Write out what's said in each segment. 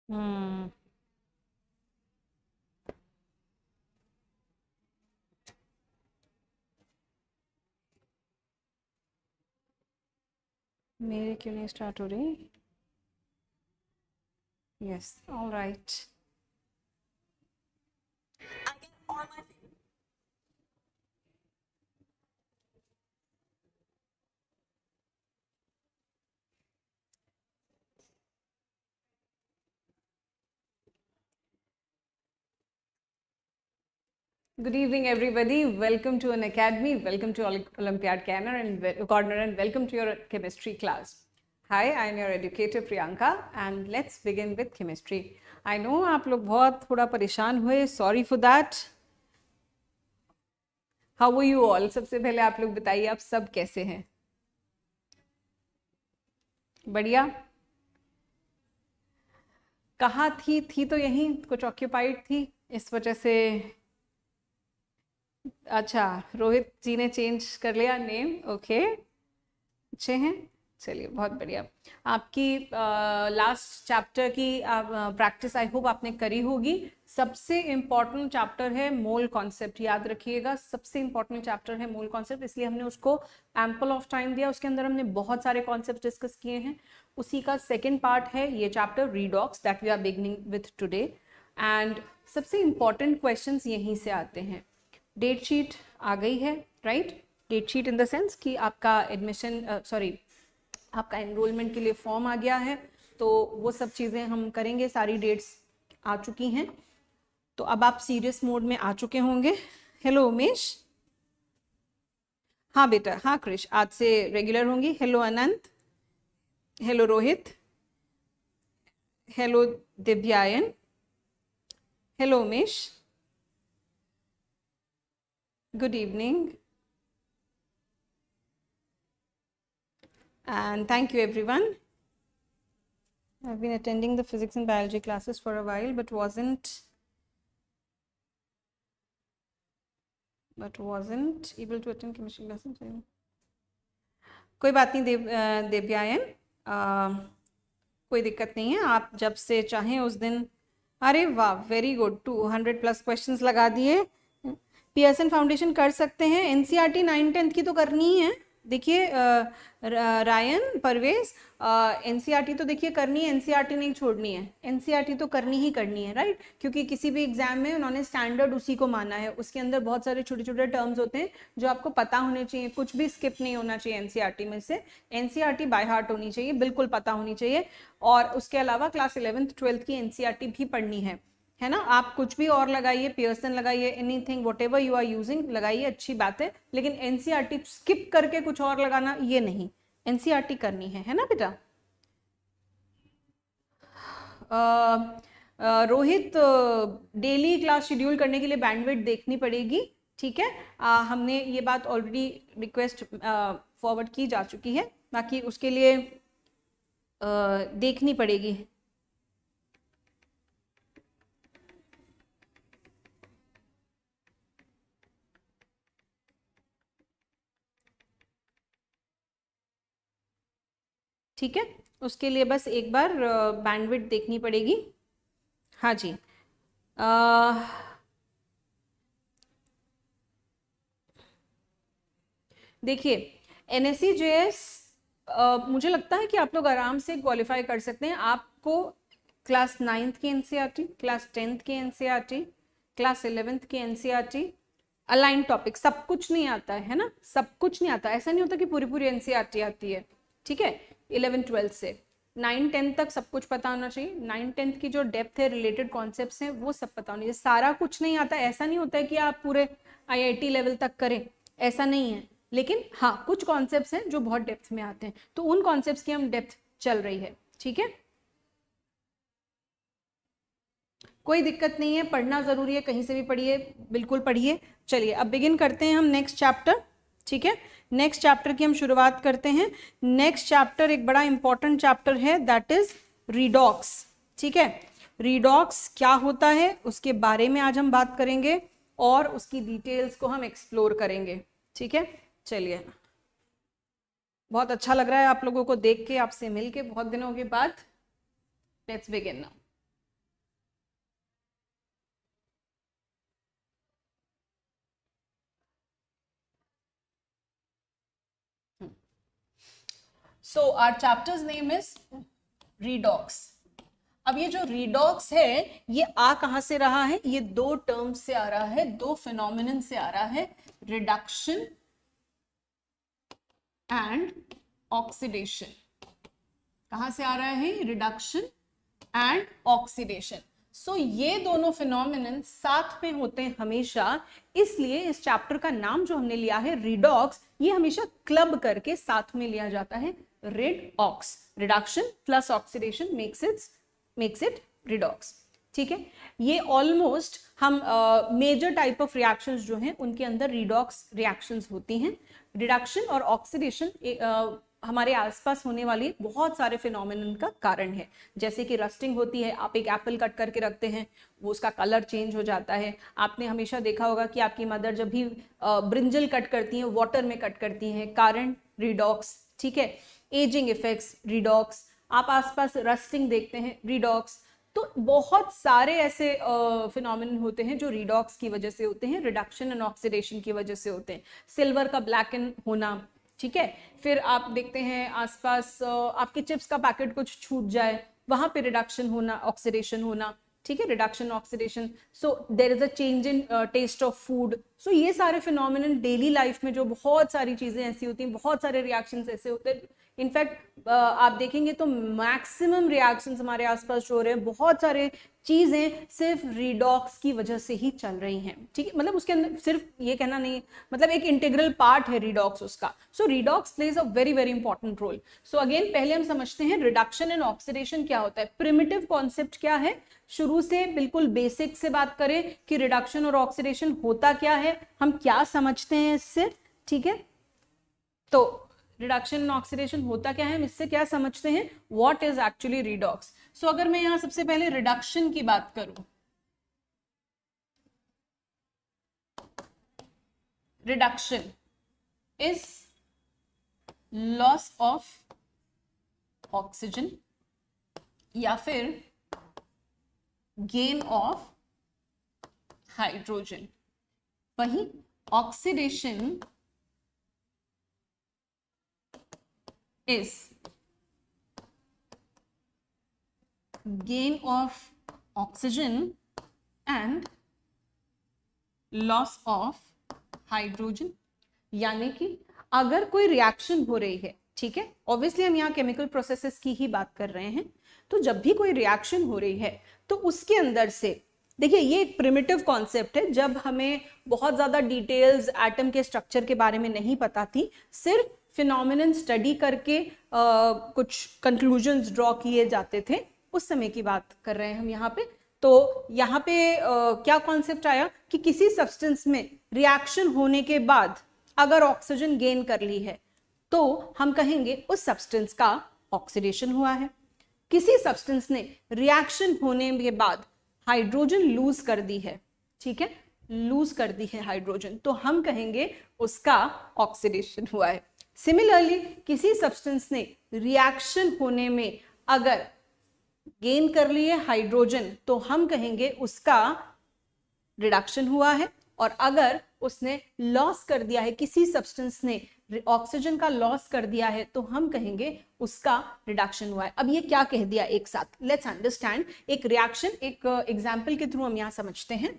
हम्म। मेरे क्यों नहीं स्टार्ट हो रही? Yes, all right. Good evening, everybody. Welcome to an academy. Welcome to Olympiad Corner, and welcome to your chemistry class. Hi, I am your educator Priyanka, and let's begin with chemistry. I know आप लोग बहुत थोड़ा परेशान हुए. Sorry for that. How are you all? सबसे पहले आप लोग बताइए, आप सब कैसे हैं? बढ़िया. कहाँ थी तो यहीं कुछ ऑक्यूपाइड थी इस वजह से. अच्छा, रोहित जी ने चेंज कर लिया नेम. ओके, अच्छे हैं. चलिए, बहुत बढ़िया. आपकी लास्ट चैप्टर की प्रैक्टिस आई होप आपने करी होगी. सबसे इम्पॉर्टेंट चैप्टर है मोल कॉन्सेप्ट. याद रखिएगा, सबसे इम्पॉर्टेंट चैप्टर है मोल कॉन्सेप्ट, इसलिए हमने उसको एम्पल ऑफ टाइम दिया. उसके अंदर हमने बहुत सारे कॉन्सेप्ट डिस्कस किए हैं. उसी का सेकेंड पार्ट है ये chapter redox that we are beginning with today. And सबसे इम्पॉर्टेंट क्वेश्चंस यहीं से आते हैं. डेट शीट आ गई है, right? Date sheet in the sense कि आपका एडमिशन आपका एनरोलमेंट के लिए फॉर्म आ गया है, तो वो सब चीज़ें हम करेंगे. सारी डेट्स आ चुकी हैं, तो अब आप सीरियस मोड में आ चुके होंगे. हेलो उमेश. हाँ बेटा, हाँ क्रिश, आज से रेगुलर होंगी. Hello Anant. Hello Rohit. Hello Divyayan. Hello Umesh. Good evening. And thank you everyone. I've been attending the physics and biology classes for a while, but wasn't able to attend chemistry classes. कोई बात नहीं देवयायन, कोई दिक्कत नहीं है. आप जब से चाहें उस दिन. अरे वाह, वेरी गुड. 200+ क्वेश्चंस लगा दिए. पियर्सन फाउंडेशन कर सकते हैं. एनसीईआरटी 9th-10th की तो करनी ही है. देखिए रायन परवेज, एनसीईआरटी तो देखिए करनी है. एनसीईआरटी नहीं छोड़नी है. एनसीईआरटी तो करनी ही करनी है, राइट? क्योंकि किसी भी एग्जाम में उन्होंने स्टैंडर्ड उसी को माना है. उसके अंदर बहुत सारे छोटे छोटे टर्म्स होते हैं जो आपको पता होने चाहिए. कुछ भी स्किप नहीं होना चाहिए एनसीईआरटी में से. एनसीईआरटी बाय हार्ट होनी चाहिए, बिल्कुल पता होनी चाहिए. और उसके अलावा क्लास 11th-12th की एनसीईआरटी भी पढ़नी है ना. आप कुछ भी और लगाइए, पियर्सन लगाइए, anything whatever you are using लगाइए, अच्छी बात है. लेकिन एनसीईआरटी स्किप करके कुछ और लगाना ये नहीं. एनसीईआरटी करनी है ना बेटा? रोहित, डेली क्लास शेड्यूल करने के लिए बैंडविड्थ देखनी पड़ेगी, ठीक है? हमने ये बात ऑलरेडी रिक्वेस्ट फॉरवर्ड की जा चुकी है. बाकी उसके लिए देखनी पड़ेगी. ठीक है, उसके लिए बस एक बार बैंडविड्थ देखनी पड़ेगी. हाँ जी. देखिए, NSE-JS मुझे लगता है कि आप लोग आराम से क्वालिफाई कर सकते हैं. आपको क्लास 9th की एनसीईआरटी, क्लास 10th की एनसीईआरटी, क्लास 11th की एनसीईआरटी, अलाइन टॉपिक, सब कुछ नहीं आता है ना. सब कुछ नहीं आता. ऐसा नहीं होता कि पूरी पूरी एनसीईआरटी आती है, ठीक है? 11th-12th से 9-10 तक सब कुछ पता होना चाहिए. 9-10 की जो डेप्थ है, रिलेटेड कॉन्सेप्ट्स हैं, वो सब पता होना चाहिए. सारा कुछ नहीं आता. ऐसा नहीं होता है कि आप पूरे IIT लेवल तक करें, ऐसा नहीं है. लेकिन हाँ, कुछ कॉन्सेप्ट्स हैं जो बहुत डेप्थ में आते हैं, तो उन कॉन्सेप्ट्स की हम डेप्थ चल रही है, ठीक है? कोई दिक्कत नहीं है, पढ़ना जरूरी है. कहीं से भी पढ़िए, बिल्कुल पढ़िए. चलिए, अब बिगिन करते हैं हम नेक्स्ट चैप्टर, ठीक है? नेक्स्ट चैप्टर की हम शुरुआत करते हैं. नेक्स्ट चैप्टर एक बड़ा इंपॉर्टेंट चैप्टर है, दैट इज रीडॉक्स, ठीक है? रीडॉक्स क्या होता है उसके बारे में आज हम बात करेंगे और उसकी डिटेल्स को हम एक्सप्लोर करेंगे, ठीक है? चलिए, बहुत अच्छा लग रहा है आप लोगों को देख के, आपसे मिल के बहुत दिनों के बाद. Let's begin now. So our chapter's name is redox. अब ये जो रीडॉक्स है ये आ कहां से रहा है? ये दो टर्म से आ रहा है, दो फिनोमिनन से आ रहा है, रिडक्शन एंड ऑक्सीडेशन। कहां से आ रहा है? Reduction and oxidation. सो ये दोनों फिनोमिनन साथ में होते हैं हमेशा, इसलिए इस चैप्टर का नाम जो हमने लिया है रिडॉक्स, ये हमेशा क्लब करके साथ में लिया जाता है, redox. Reduction plus oxidation makes it redox. ठीक है, ये ऑलमोस्ट हम मेजर टाइप ऑफ रिएक्शंस जो हैं उनके अंदर रिडॉक्स रिएक्शंस होती हैं। रिडक्शन और ऑक्सीडेशन हमारे आसपास होने वाले बहुत सारे फिनोमिनन का कारण है, जैसे कि रस्टिंग होती है। आप एक एप्पल कट करके रखते हैं, वो उसका कलर चेंज हो जाता है। आपने हमेशा देखा होगा कि आपकी मदर जब भी ब्रिंजल कट करती हैं, वाटर में कट करती हैं, कारण रिडॉक्स। ठीक है, एजिंग इफेक्ट्स रिडॉक्स। आप आसपास रस्टिंग देखते हैं, रिडॉक्स। तो बहुत सारे ऐसे फिनोमिनन होते हैं जो रिडॉक्स की वजह से होते हैं, रिडक्शन एंड ऑक्सीडेशन की वजह से होते हैं। सिल्वर का ब्लैकन होना, ठीक है। फिर आप देखते हैं आसपास आपके चिप्स का पैकेट कुछ छूट जाए, वहां पे रिडक्शन होना, ऑक्सीडेशन होना। ठीक है, reduction oxidation. So there is a change in taste of food. So ये सारे फिनोमिनन डेली लाइफ में जो बहुत सारी चीजें ऐसी होती हैं, बहुत सारे रिएक्शंस ऐसे होते हैं। इनफैक्ट आप देखेंगे तो मैक्सिमम रिएक्शंस हमारे आसपास जो हो रहे हैं, बहुत सारे चीजें सिर्फ रिडॉक्स की वजह से ही चल रही हैं। ठीक है, मतलब उसके अंदर सिर्फ ये कहना नहीं, मतलब एक इंटीग्रल पार्ट है रिडॉक्स उसका। So redox plays a very very important role. So again पहले हम समझते हैं रिडक्शन एंड ऑक्सीडेशन क्या होता है, प्रिमिटिव कॉन्सेप्ट क्या है। शुरू से बिल्कुल बेसिक से बात करें कि रिडक्शन और ऑक्सीडेशन होता क्या है, हम क्या समझते हैं इससे। ठीक है, तो रिडक्शन एंड ऑक्सीडेशन होता क्या है, हम इससे क्या समझते हैं, व्हाट इज एक्चुअली रिडॉक्स। सो अगर मैं यहां सबसे पहले रिडक्शन की बात करूं, reduction is loss of oxygen या फिर गेन ऑफ हाइड्रोजन। वहीं oxidation is gain of oxygen and loss of hydrogen। यानी कि अगर कोई रिएक्शन हो रही है, ठीक है, ऑब्वियसली हम यहाँ केमिकल प्रोसेसेस की ही बात कर रहे हैं, तो जब भी कोई रिएक्शन हो रही है तो उसके अंदर से देखिए, ये एक प्रिमिटिव कॉन्सेप्ट है। जब हमें बहुत ज्यादा डिटेल्स एटम के स्ट्रक्चर के बारे में नहीं पता थी, सिर्फ फिनोमिनन स्टडी करके कुछ कंक्लूजन्स ड्रॉ किए जाते थे, उस समय की बात कर रहे हैं हम यहाँ पे। तो यहाँ पे क्या कॉन्सेप्ट आया कि किसी सब्सटेंस में रिएक्शन होने के बाद अगर ऑक्सीजन गेन कर ली है तो हम कहेंगे उस सब्सटेंस का ऑक्सीडेशन हुआ है। किसी सब्सटेंस ने रिएक्शन होने के बाद हाइड्रोजन लूज कर दी है, ठीक है, लूज कर दी है हाइड्रोजन, तो हम कहेंगे उसका ऑक्सीडेशन हुआ है। सिमिलरली किसी सब्सटेंस ने रिएक्शन होने में अगर गेन कर लिए हाइड्रोजन तो हम कहेंगे उसका रिडक्शन हुआ है, और अगर उसने लॉस कर दिया है, किसी सब्सटेंस ने ऑक्सीजन का लॉस कर दिया है, तो हम कहेंगे उसका रिडक्शन हुआ है। अब ये क्या कह दिया एक साथ, लेट्स अंडरस्टैंड। एक रिएक्शन एक एग्जांपल के थ्रू हम यहां समझते हैं।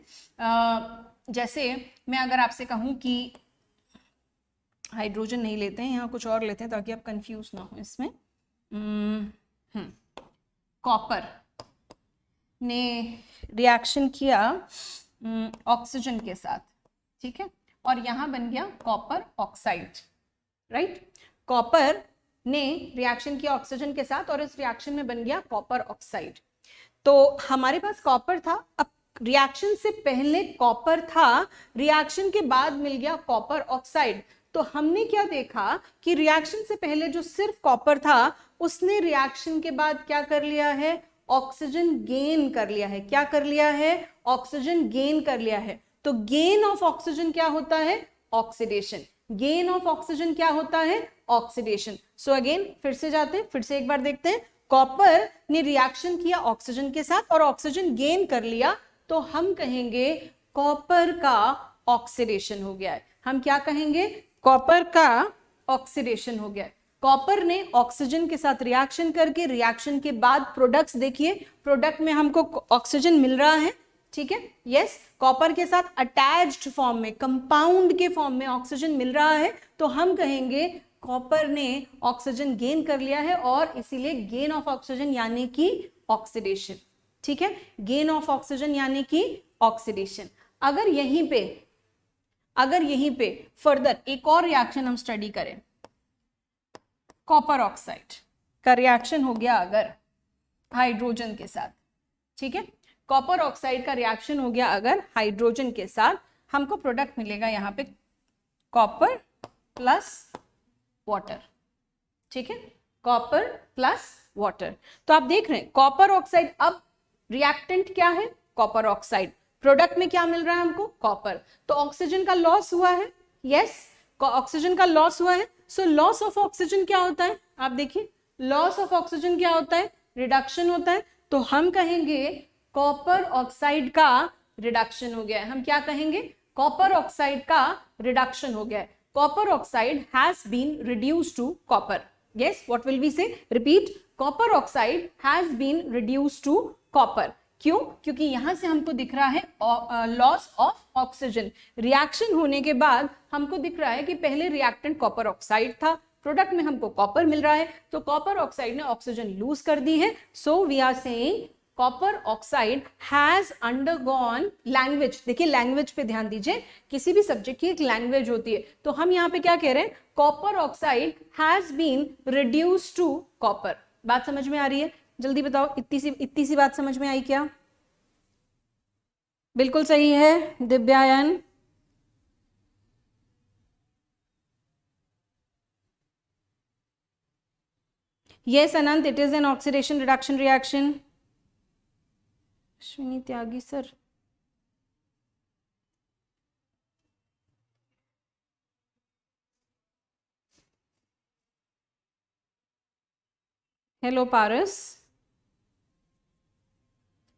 जैसे मैं अगर आपसे कहूं कि हाइड्रोजन नहीं लेते हैं, यहाँ कुछ और लेते हैं ताकि आप कंफ्यूज ना हो इसमें। कॉपर ने रिएक्शन किया ऑक्सीजन के साथ, ठीक है, और यहाँ बन गया कॉपर ऑक्साइड, राइट। कॉपर ने रिएक्शन किया ऑक्सीजन के साथ और इस रिएक्शन में बन गया कॉपर ऑक्साइड। तो हमारे पास कॉपर था, अब रिएक्शन से पहले कॉपर था, रिएक्शन के बाद मिल गया कॉपर ऑक्साइड। तो हमने क्या देखा कि रिएक्शन से पहले जो सिर्फ कॉपर था, उसने रिएक्शन के बाद क्या कर लिया है, ऑक्सीजन गेन कर लिया है। क्या कर लिया है, ऑक्सीजन गेन कर लिया है। तो गेन ऑफ ऑक्सीजन क्या होता है, ऑक्सीडेशन। गेन ऑफ ऑक्सीजन क्या होता है, ऑक्सीडेशन। सो अगेन फिर से जाते हैं, फिर से एक बार देखते हैं। कॉपर ने रिएक्शन किया ऑक्सीजन के साथ और ऑक्सीजन गेन कर लिया, तो हम कहेंगे कॉपर का ऑक्सीडेशन हो गया है। हम क्या कहेंगे, कॉपर का ऑक्सीडेशन हो गया है। कॉपर ने ऑक्सीजन के साथ रिएक्शन करके, रिएक्शन के बाद प्रोडक्ट्स देखिए, प्रोडक्ट में हमको ऑक्सीजन मिल रहा है, ठीक है, यस, कॉपर के साथ अटैच्ड फॉर्म में, कंपाउंड के फॉर्म में ऑक्सीजन मिल रहा है, तो हम कहेंगे कॉपर ने ऑक्सीजन गेन कर लिया है, और इसीलिए गेन ऑफ ऑक्सीजन यानी कि ऑक्सीडेशन, ठीक है, गेन ऑफ ऑक्सीजन यानी कि ऑक्सीडेशन। अगर यहीं पे फर्दर एक और रिएक्शन हम स्टडी करें, कॉपर ऑक्साइड का रिएक्शन हो गया अगर हाइड्रोजन के साथ, ठीक है, कॉपर ऑक्साइड का रिएक्शन हो गया अगर हाइड्रोजन के साथ, हमको प्रोडक्ट मिलेगा यहाँ पे कॉपर प्लस वाटर, ठीक है, कॉपर प्लस वाटर। तो आप देख रहे हैं कॉपर ऑक्साइड, अब रिएक्टेंट क्या है, कॉपर ऑक्साइड, प्रोडक्ट में क्या मिल रहा है हमको, कॉपर, तो ऑक्सीजन का लॉस हुआ है, यस, ऑक्सीजन का लॉस हुआ है। सो लॉस ऑफ ऑक्सीजन क्या होता है, आप देखिए, लॉस ऑफ ऑक्सीजन क्या होता है, रिडक्शन होता है, तो हम कहेंगे कॉपर ऑक्साइड का रिडक्शन हो गया है, हम क्या कहेंगे, कॉपर ऑक्साइड का रिडक्शन हो गया है, copper oxide has been reduced to copper, yes, what will we say, repeat, copper oxide has been reduced to copper, क्यों, क्योंकि यहां से हमको दिख रहा है लॉस ऑफ ऑक्सीजन, रिएक्शन होने के बाद हमको दिख रहा है कि पहले रिएक्टेंट कॉपर ऑक्साइड था, प्रोडक्ट में हमको कॉपर मिल रहा है, तो कॉपर ऑक्साइड ने ऑक्सीजन लूज कर दी है, so we are saying copper oxide has undergone, language, देखिए लैंग्वेज पे ध्यान दीजिए, किसी भी सब्जेक्ट की एक लैंग्वेज होती है, तो हम यहाँ पे क्या कह रहे हैं, copper oxide has been reduced to copper. बात समझ में आ रही है, जल्दी बताओ, इतनी सी बात समझ में आई क्या, बिल्कुल सही है Divyayan, yes Anant, it is an oxidation reduction reaction. Ashwini Tyagi sir, hello Paras,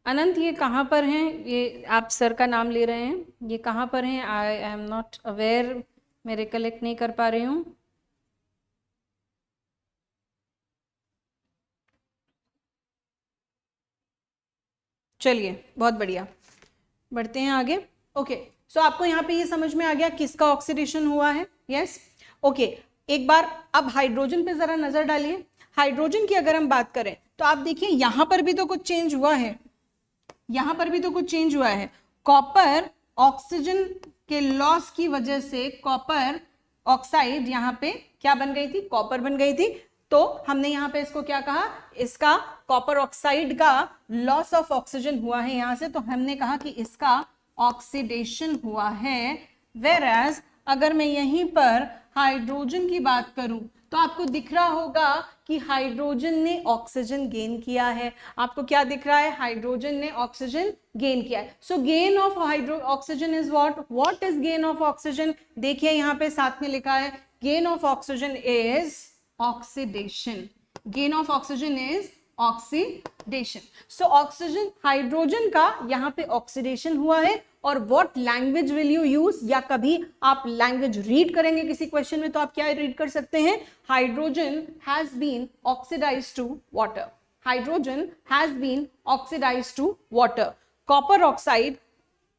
Anant ये कहाँ पर हैं, ये आप सर का नाम ले रहे हैं, ये कहाँ पर हैं, आई एम नॉट अवेयर, मैं रिकलेक्ट नहीं कर पा रही हूँ। चलिए बहुत बढ़िया, बढ़ते हैं आगे। ओके, सो आपको यहाँ पे ये समझ में आ गया किसका ऑक्सीडेशन हुआ है, यस, ओके, एक बार अब हाइड्रोजन पे जरा नजर डालिए, हाइड्रोजन की अगर हम बात करें तो आप देखिए यहां पर भी तो कुछ चेंज हुआ है, यहां पर भी तो कुछ चेंज हुआ है, कॉपर ऑक्सीजन के लॉस की वजह से कॉपर ऑक्साइड यहाँ पे क्या बन गई थी, कॉपर बन गई थी, तो हमने यहाँ पे इसको क्या कहा, इसका कॉपर ऑक्साइड का लॉस ऑफ ऑक्सीजन हुआ है यहां से, तो हमने कहा कि इसका ऑक्सीडेशन हुआ है। वेरएज अगर मैं यहीं पर हाइड्रोजन की बात करूं तो आपको दिख रहा होगा कि हाइड्रोजन ने ऑक्सीजन गेन किया है, आपको क्या दिख रहा है, हाइड्रोजन ने ऑक्सीजन गेन किया है। So gain of oxygen is what is gain of oxygen, देखिए यहाँ पे साथ में लिखा है, gain of oxygen is oxidation, gain of oxygen is oxidation. So oxygen, hydrogen का यहाँ पे ऑक्सीडेशन हुआ है, और what language will you use, या कभी आप लैंग्वेज रीड करेंगे किसी क्वेश्चन में तो आप क्या रीड कर सकते हैं, hydrogen has been oxidised to water, hydrogen has been oxidised to water. Copper oxide,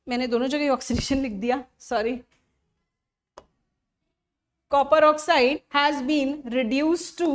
मैंने दोनों जगह ऑक्सीडेशन लिख दिया, sorry, copper oxide has been reduced to,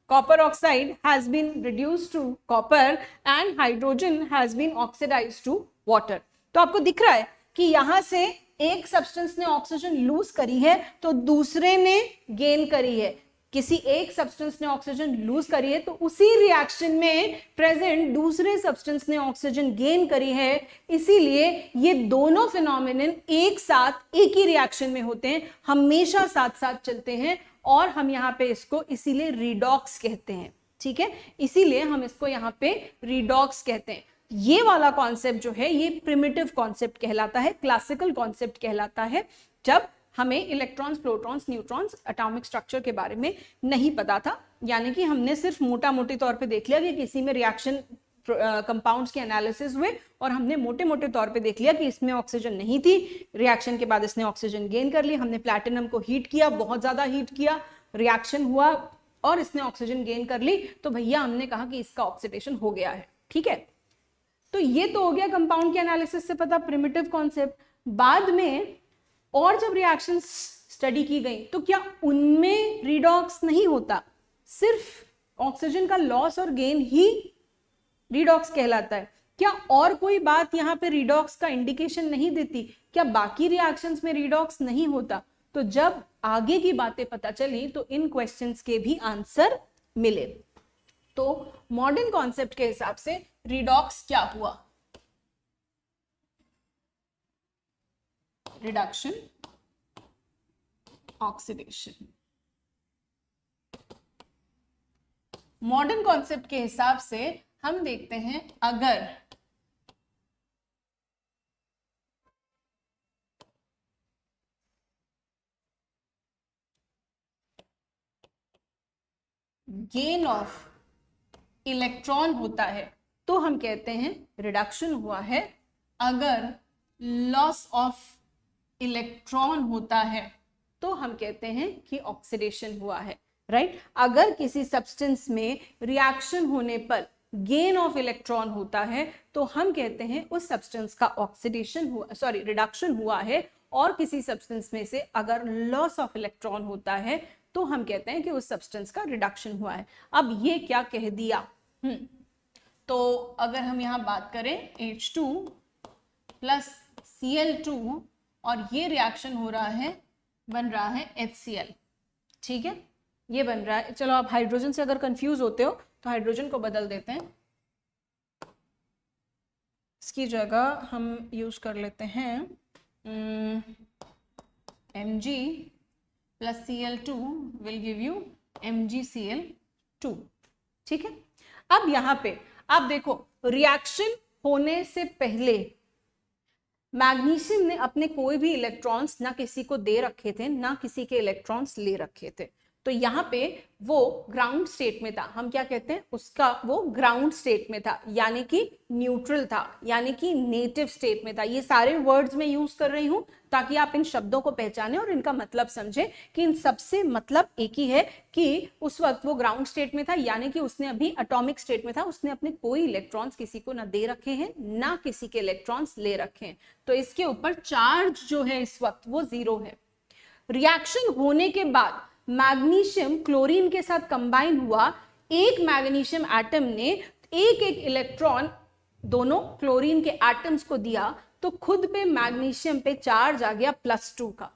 copper oxide has been reduced to copper and hydrogen has been oxidized to water। तो आपको दिख रहा है कि यहां से एक सब्सटेंस ने ऑक्सीजन लूज करी है तो दूसरे ने गेन करी है, किसी एक सब्सटेंस ने ऑक्सीजन लूज करी है तो उसी रिएक्शन में प्रेजेंट दूसरे सब्सटेंस ने ऑक्सीजन गेन करी है, इसीलिए ये दोनों फिनोमिनन एक साथ एक ही रिएक्शन में होते हैं, हमेशा साथ साथ चलते हैं, और हम यहाँ पे इसको इसीलिए रिडॉक्स कहते हैं, ठीक है, इसीलिए हम इसको यहाँ पे रिडॉक्स कहते हैं। ये वाला कॉन्सेप्ट जो है ये प्रिमिटिव कॉन्सेप्ट कहलाता है, क्लासिकल कॉन्सेप्ट कहलाता है, जब हमें electrons, protons, neutrons, atomic structure के बारे में नहीं पता था, यानी कि हमने सिर्फ मोटा मोटी तौर पे देख लिया कि किसी में रिएक्शन कंपाउंड्स के एनालिसिस हुए और हमने मोटे मोटे तौर पे देख लिया कि इसमें ऑक्सीजन नहीं थी, रिएक्शन के बाद इसने ऑक्सीजन गेन कर ली, हमने प्लैटिनम को हीट किया, बहुत ज्यादा हीट किया, रिएक्शन हुआ और इसने ऑक्सीजन गेन कर ली, तो भैया हमने कहा कि इसका ऑक्सीडेशन हो गया है। ठीक है, तो ये तो हो गया कंपाउंड के एनालिसिस से पता, प्रिमिटिव कॉन्सेप्ट। बाद में और जब रिएक्शंस स्टडी की गई तो क्या उनमें रिडॉक्स नहीं होता, सिर्फ ऑक्सीजन का लॉस और गेन ही रिडॉक्स कहलाता है? क्या और कोई बात यहाँ पे रिडॉक्स का इंडिकेशन नहीं देती? क्या बाकी रिएक्शंस में रिडॉक्स नहीं होता? तो जब आगे की बातें पता चली तो इन क्वेश्चंस के भी आंसर मिले। तो मॉडर्न कॉन्सेप्ट के हिसाब से रिडॉक्स क्या हुआ? Reduction, oxidation. मॉडर्न कॉन्सेप्ट के हिसाब से हम देखते हैं, अगर गेन ऑफ इलेक्ट्रॉन होता है तो हम कहते हैं रिडक्शन हुआ है, अगर लॉस ऑफ इलेक्ट्रॉन होता है तो हम कहते हैं कि ऑक्सीडेशन हुआ है। राइट? अगर किसी सब्सटेंस में रिएक्शन होने पर गेन ऑफ इलेक्ट्रॉन होता है तो हम कहते हैं उस सब्सटेंस का ऑक्सीडेशन हुआ, सॉरी रिडक्शन हुआ है, और किसी सब्सटेंस में से अगर लॉस ऑफ इलेक्ट्रॉन होता है तो हम कहते हैं कि उस सब्सटेंस का रिडक्शन हुआ है। अब ये क्या कह दिया? तो अगर हम यहां बात करें H2 प्लस Cl2 और ये रिएक्शन हो रहा है, बन रहा है HCl। ठीक है, ये बन रहा है। चलो आप हाइड्रोजन से अगर कंफ्यूज होते हो तो हाइड्रोजन को बदल देते हैं, इसकी जगह हम यूज कर लेते हैं Mg plus Cl2 will give you MgCl2। ठीक है, अब यहां पे आप देखो, रिएक्शन होने से पहले मैग्नीशियम ने अपने कोई भी इलेक्ट्रॉन्स ना किसी को दे रखे थे, ना किसी के इलेक्ट्रॉन्स ले रखे थे। तो यहाँ पे वो ग्राउंड स्टेट में था। हम क्या कहते हैं उसका, वो ग्राउंड स्टेट में था, यानी कि न्यूट्रल था, यानी कि नेटिव स्टेट में था। ये सारे वर्ड्स में यूज कर रही हूं ताकि आप इन शब्दों को पहचानें और इनका मतलब समझें कि इन सबसे मतलब एक ही है कि उस वक्त वो ग्राउंड स्टेट में था, यानी कि उसने अभी एटॉमिक स्टेट में था, उसने अपने कोई इलेक्ट्रॉन्स किसी को ना दे रखे हैं, ना किसी के इलेक्ट्रॉन्स ले रखे हैं। तो इसके ऊपर चार्ज जो है इस वक्त वो 0 है। रिएक्शन होने के बाद मैग्नीशियम क्लोरीन के साथ कंबाइन हुआ, एक मैग्नीशियम एटम ने एक एक इलेक्ट्रॉन दोनों क्लोरीन के एटम्स को दिया, तो खुद पे मैग्नीशियम पे चार्ज आ गया +2 का।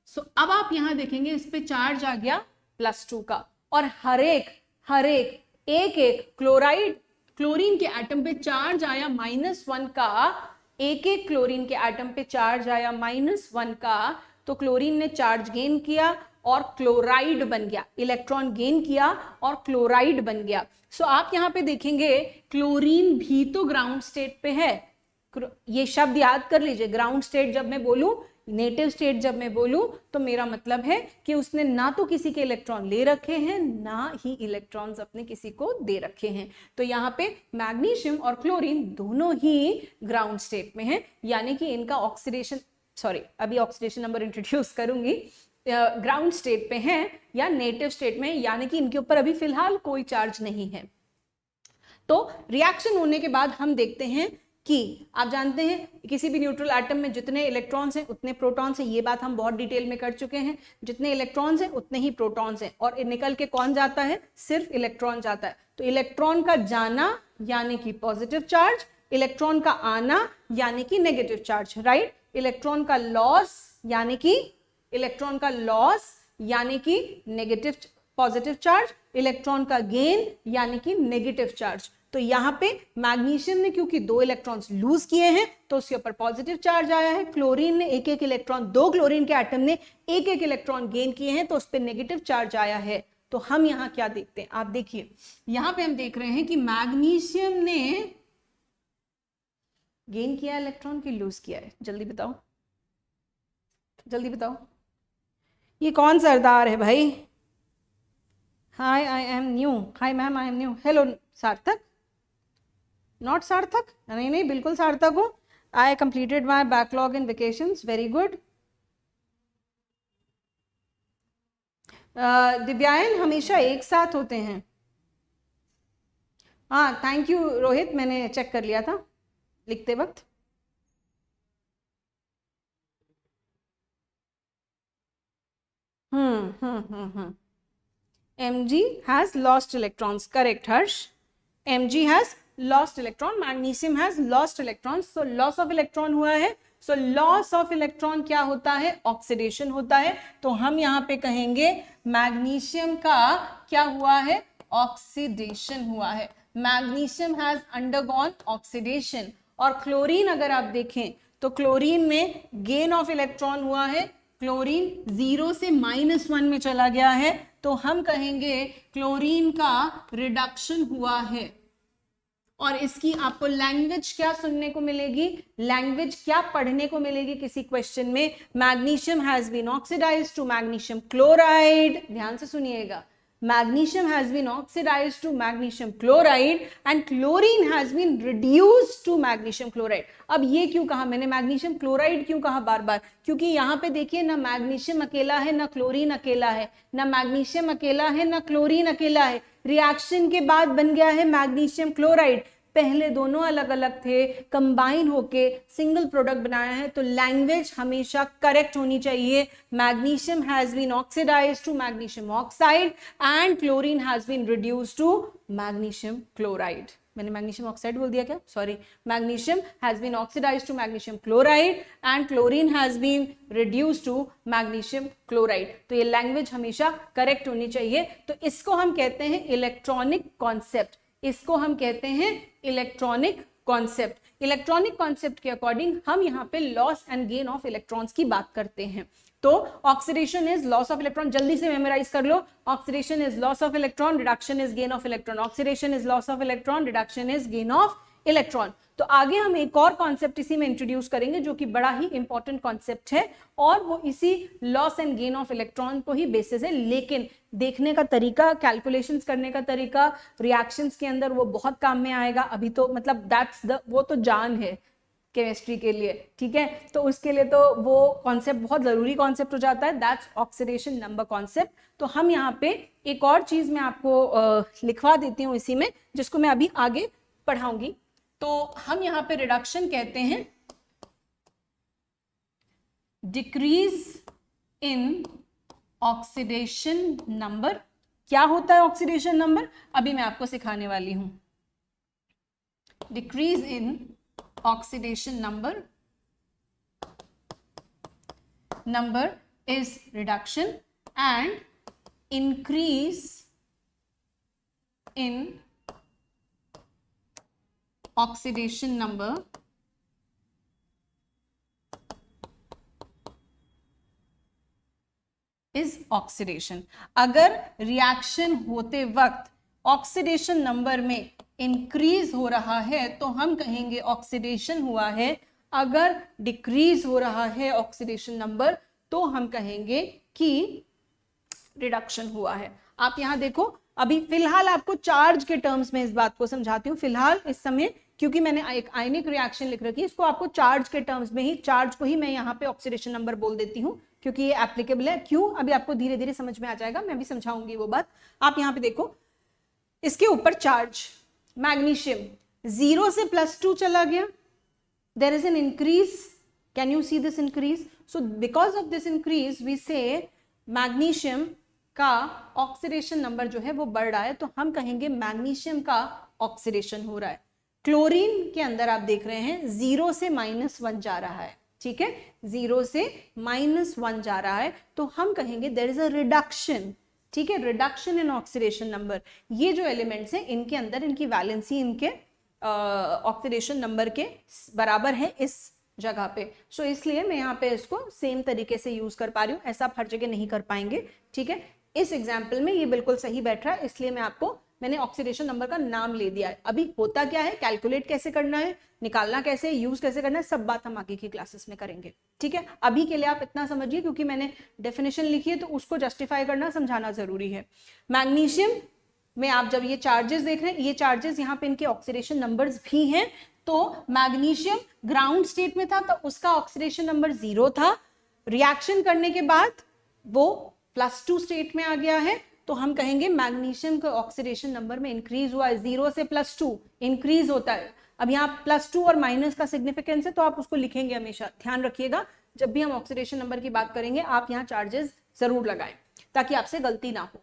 सो अब आप यहां देखेंगे इस पे चार्ज आ गया +2 का, और हर एक एक क्लोरीन के एटम पे चार्ज आया -1 का, एक क्लोरीन के एटम पे चार्ज आया -1 का। तो क्लोरीन ने चार्ज गेन किया और क्लोराइड बन गया, इलेक्ट्रॉन गेन किया और क्लोराइड बन गया। सो आप यहां पे देखेंगे क्लोरीन भी तो ग्राउंड स्टेट पे है। ये शब्द याद कर लीजिए, ग्राउंड स्टेट जब मैं बोलूं, नेटिव स्टेट जब मैं बोलूं, तो मेरा मतलब है कि उसने ना तो किसी के इलेक्ट्रॉन ले रखे हैं, ना ही इलेक्ट्रॉन्स अपने किसी को दे रखे हैं। तो यहाँ पे मैग्नीशियम और क्लोरीन दोनों ही ग्राउंड स्टेट में हैं, यानी कि इनका ऑक्सीडेशन, सॉरी अभी ऑक्सीडेशन नंबर इंट्रोड्यूस करूंगी, ग्राउंड स्टेट पे हैं या नेटिव स्टेट में, यानी कि इनके ऊपर अभी फिलहाल कोई चार्ज नहीं है। तो रिएक्शन होने के बाद हम देखते हैं कि आप जानते हैं किसी भी न्यूट्रल एटम में जितने इलेक्ट्रॉन्स हैं उतने प्रोटॉन्स हैं, ये बात हम बहुत डिटेल में कर चुके हैं। जितने इलेक्ट्रॉन्स हैं उतने ही प्रोटॉन्स हैं, और निकल के कौन जाता है? सिर्फ इलेक्ट्रॉन जाता है। तो इलेक्ट्रॉन का जाना यानी कि पॉजिटिव चार्ज, इलेक्ट्रॉन का आना यानी कि नेगेटिव चार्ज। राइट? इलेक्ट्रॉन का लॉस यानी कि नेगेटिव पॉजिटिव चार्ज, इलेक्ट्रॉन का गेन यानी कि नेगेटिव चार्ज। तो यहां पे मैग्नीशियम ने क्योंकि 2 इलेक्ट्रॉन्स लूज किए हैं तो उसके ऊपर पॉजिटिव चार्ज आया है। क्लोरीन ने एक इलेक्ट्रॉन, 2 क्लोरीन के एटम ने एक इलेक्ट्रॉन गेन किए हैं तो उस पर नेगेटिव चार्ज आया है। तो हम यहां क्या देखते हैं, आप देखिए यहां पे हम देख रहे हैं कि मैग्नीशियम ने गेन किया इलेक्ट्रॉन की लूज किया है? जल्दी बताओ, जल्दी बताओ, ये कौन सरदार है भाई? Hi I am new, hi ma'am I am new, hello Sarthak, not Sarthak? नहीं नहीं, बिल्कुल सार्थक हूँ। I completed my backlog in vacations, very good. Divyayan हमेशा एक साथ होते हैं। हाँ थैंक यू रोहित, मैंने चेक कर लिया था लिखते वक्त। Mg has lost electrons, correct Harsh? Mg has lost electron, magnesium has lost electrons, so loss of electron हुआ है। so loss of electron क्या होता है? ऑक्सीडेशन होता है। तो हम यहाँ पे कहेंगे मैग्नीशियम का क्या हुआ है? ऑक्सीडेशन हुआ है। Magnesium has undergone oxidation. और क्लोरीन अगर आप देखें तो क्लोरीन में गेन ऑफ इलेक्ट्रॉन हुआ है। क्लोरीन 0 से -1 में चला गया है, तो हम कहेंगे क्लोरीन का रिडक्शन हुआ है। और इसकी आपको लैंग्वेज क्या सुनने को मिलेगी? लैंग्वेज क्या पढ़ने को मिलेगी किसी क्वेश्चन में? Magnesium has been oxidised to magnesium chloride. ध्यान से सुनिएगा, magnesium has been oxidized to magnesium chloride and chlorine has been reduced to magnesium chloride। अब ये क्यों कहा मैंने magnesium chloride क्यों कहा बार बार? क्योंकि यहाँ पे देखिए ना मैग्नीशियम अकेला है ना क्लोरीन अकेला है, ना मैग्नीशियम अकेला है ना क्लोरीन अकेला है। रिएक्शन के बाद बन गया है मैग्नीशियम क्लोराइड। पहले दोनों अलग अलग थे, कंबाइन होके सिंगल प्रोडक्ट बनाया है। तो लैंग्वेज हमेशा करेक्ट होनी चाहिए। Magnesium has been oxidised to magnesium oxide and chlorine has been reduced to magnesium chloride. मैंने मैग्नीशियम ऑक्साइड बोल दिया क्या? Sorry, magnesium has been oxidised to magnesium chloride and chlorine has been reduced to magnesium chloride. तो ये language हमेशा correct होनी चाहिए। तो इसको हम कहते हैं इलेक्ट्रॉनिक कॉन्सेप्ट, इसको हम कहते हैं इलेक्ट्रॉनिक कॉन्सेप्ट। इलेक्ट्रॉनिक कॉन्सेप्ट के अकॉर्डिंग हम यहाँ पे loss and gain of electrons की बात करते हैं। तो oxidation is loss of electron, जल्दी से मेमोराइज कर लो। Oxidation is loss of electron, reduction is gain of electron. Oxidation is loss of electron, reduction is gain of electron. तो आगे हम एक और कॉन्सेप्ट इसी में इंट्रोड्यूस करेंगे जो कि बड़ा ही इंपॉर्टेंट कॉन्सेप्ट है, और वो इसी loss and gain of electron को ही बेसिस है। लेकिन देखने का तरीका, कैलकुलेशंस करने का तरीका, रिएक्शंस के अंदर वो बहुत काम में आएगा। अभी तो मतलब दैट्स द, वो तो जान है केमिस्ट्री के लिए, ठीक है। तो उसके लिए तो वो कॉन्सेप्ट बहुत जरूरी कॉन्सेप्ट हो जाता है, दैट्स ऑक्सीडेशन नंबर कॉन्सेप्ट। तो हम यहाँ पे एक और चीज मैं आपको लिखवा देती हूँ इसी में, जिसको मैं अभी आगे पढ़ाऊंगी। तो हम यहाँ पे रिडक्शन कहते हैं डिक्रीज इन ऑक्सीडेशन नंबर। क्या होता है ऑक्सीडेशन नंबर? अभी मैं आपको सिखाने वाली हूं। Decrease in oxidation number, number is reduction and increase in oxidation number is oxidation. अगर रिएक्शन होते वक्त ऑक्सीडेशन नंबर में इंक्रीज हो रहा है तो हम कहेंगे ऑक्सीडेशन हुआ है। अगर डिक्रीज हो रहा है ऑक्सीडेशन नंबर तो हम कहेंगे कि रिडक्शन हुआ है। आप यहां देखो, अभी फिलहाल आपको चार्ज के टर्म्स में इस बात को समझाती हूँ। फिलहाल इस समय क्योंकि मैंने एक आयनिक रिएक्शन लिख रखी है, इसको आपको चार्ज के टर्म्स में ही, चार्ज को ही मैं यहाँ पे ऑक्सीडेशन नंबर बोल देती हूँ क्योंकि ये एप्लीकेबल है। क्यों? अभी आपको धीरे धीरे समझ में आ जाएगा, मैं भी समझाऊंगी वो बात। आप यहाँ पे देखो, इसके ऊपर चार्ज मैग्नीशियम 0 से +2 चला गया, there is an increase. Can you see this increase? So because of this increase we say magnesium का ऑक्सीडेशन नंबर जो है वो बढ़ रहा है, तो हम कहेंगे मैग्नीशियम का ऑक्सीडेशन हो रहा है। क्लोरीन के अंदर आप देख रहे हैं 0 से -1 जा रहा है, ठीक है, 0 से -1 जा रहा है, तो हम कहेंगे देयर इज अ रिडक्शन, ठीक है, रिडक्शन इन ऑक्सीडेशन नंबर। ये जो एलिमेंट्स हैं इनके अंदर इनकी वैलेंसी इनके ऑक्सीडेशन नंबर के बराबर है इस जगह पे। सो इसलिए मैं यहाँ पे इसको सेम तरीके से यूज कर पा रही हूँ, ऐसा आप हर जगह नहीं कर पाएंगे, ठीक है। इस एग्जाम्पल में ये बिल्कुल सही बैठ रहा है, इसलिए मैंने ऑक्सीडेशन नंबर का नाम ले दिया है। अभी होता क्या है, कैलकुलेट कैसे करना है, निकालना कैसे, यूज कैसे करना है, सब बात हम आगे की क्लासेस में करेंगे, ठीक है। अभी के लिए आप इतना समझिए क्योंकि मैंने डेफिनेशन लिखी है तो उसको जस्टिफाई करना, समझाना जरूरी है। मैग्नीशियम में आप जब ये चार्जेस देख रहे हैं, ये चार्जेस यहाँ पे इनके ऑक्सीडेशन नंबर्स भी हैं। तो मैग्नीशियम ग्राउंड स्टेट में था तो उसका ऑक्सीडेशन नंबर 0 था, रिएक्शन करने के बाद वो +2 स्टेट में आ गया है, तो हम कहेंगे मैग्नीशियम का ऑक्सीडेशन नंबर में इंक्रीज हुआ है, 0 से +2 इंक्रीज होता है। अब यहाँ +2 और माइनस का सिग्निफिकेंस है तो आप उसको लिखेंगे हमेशा, ध्यान रखिएगा जब भी हम ऑक्सीडेशन नंबर की बात करेंगे आप यहाँ चार्जेस जरूर लगाएं ताकि आपसे गलती ना हो।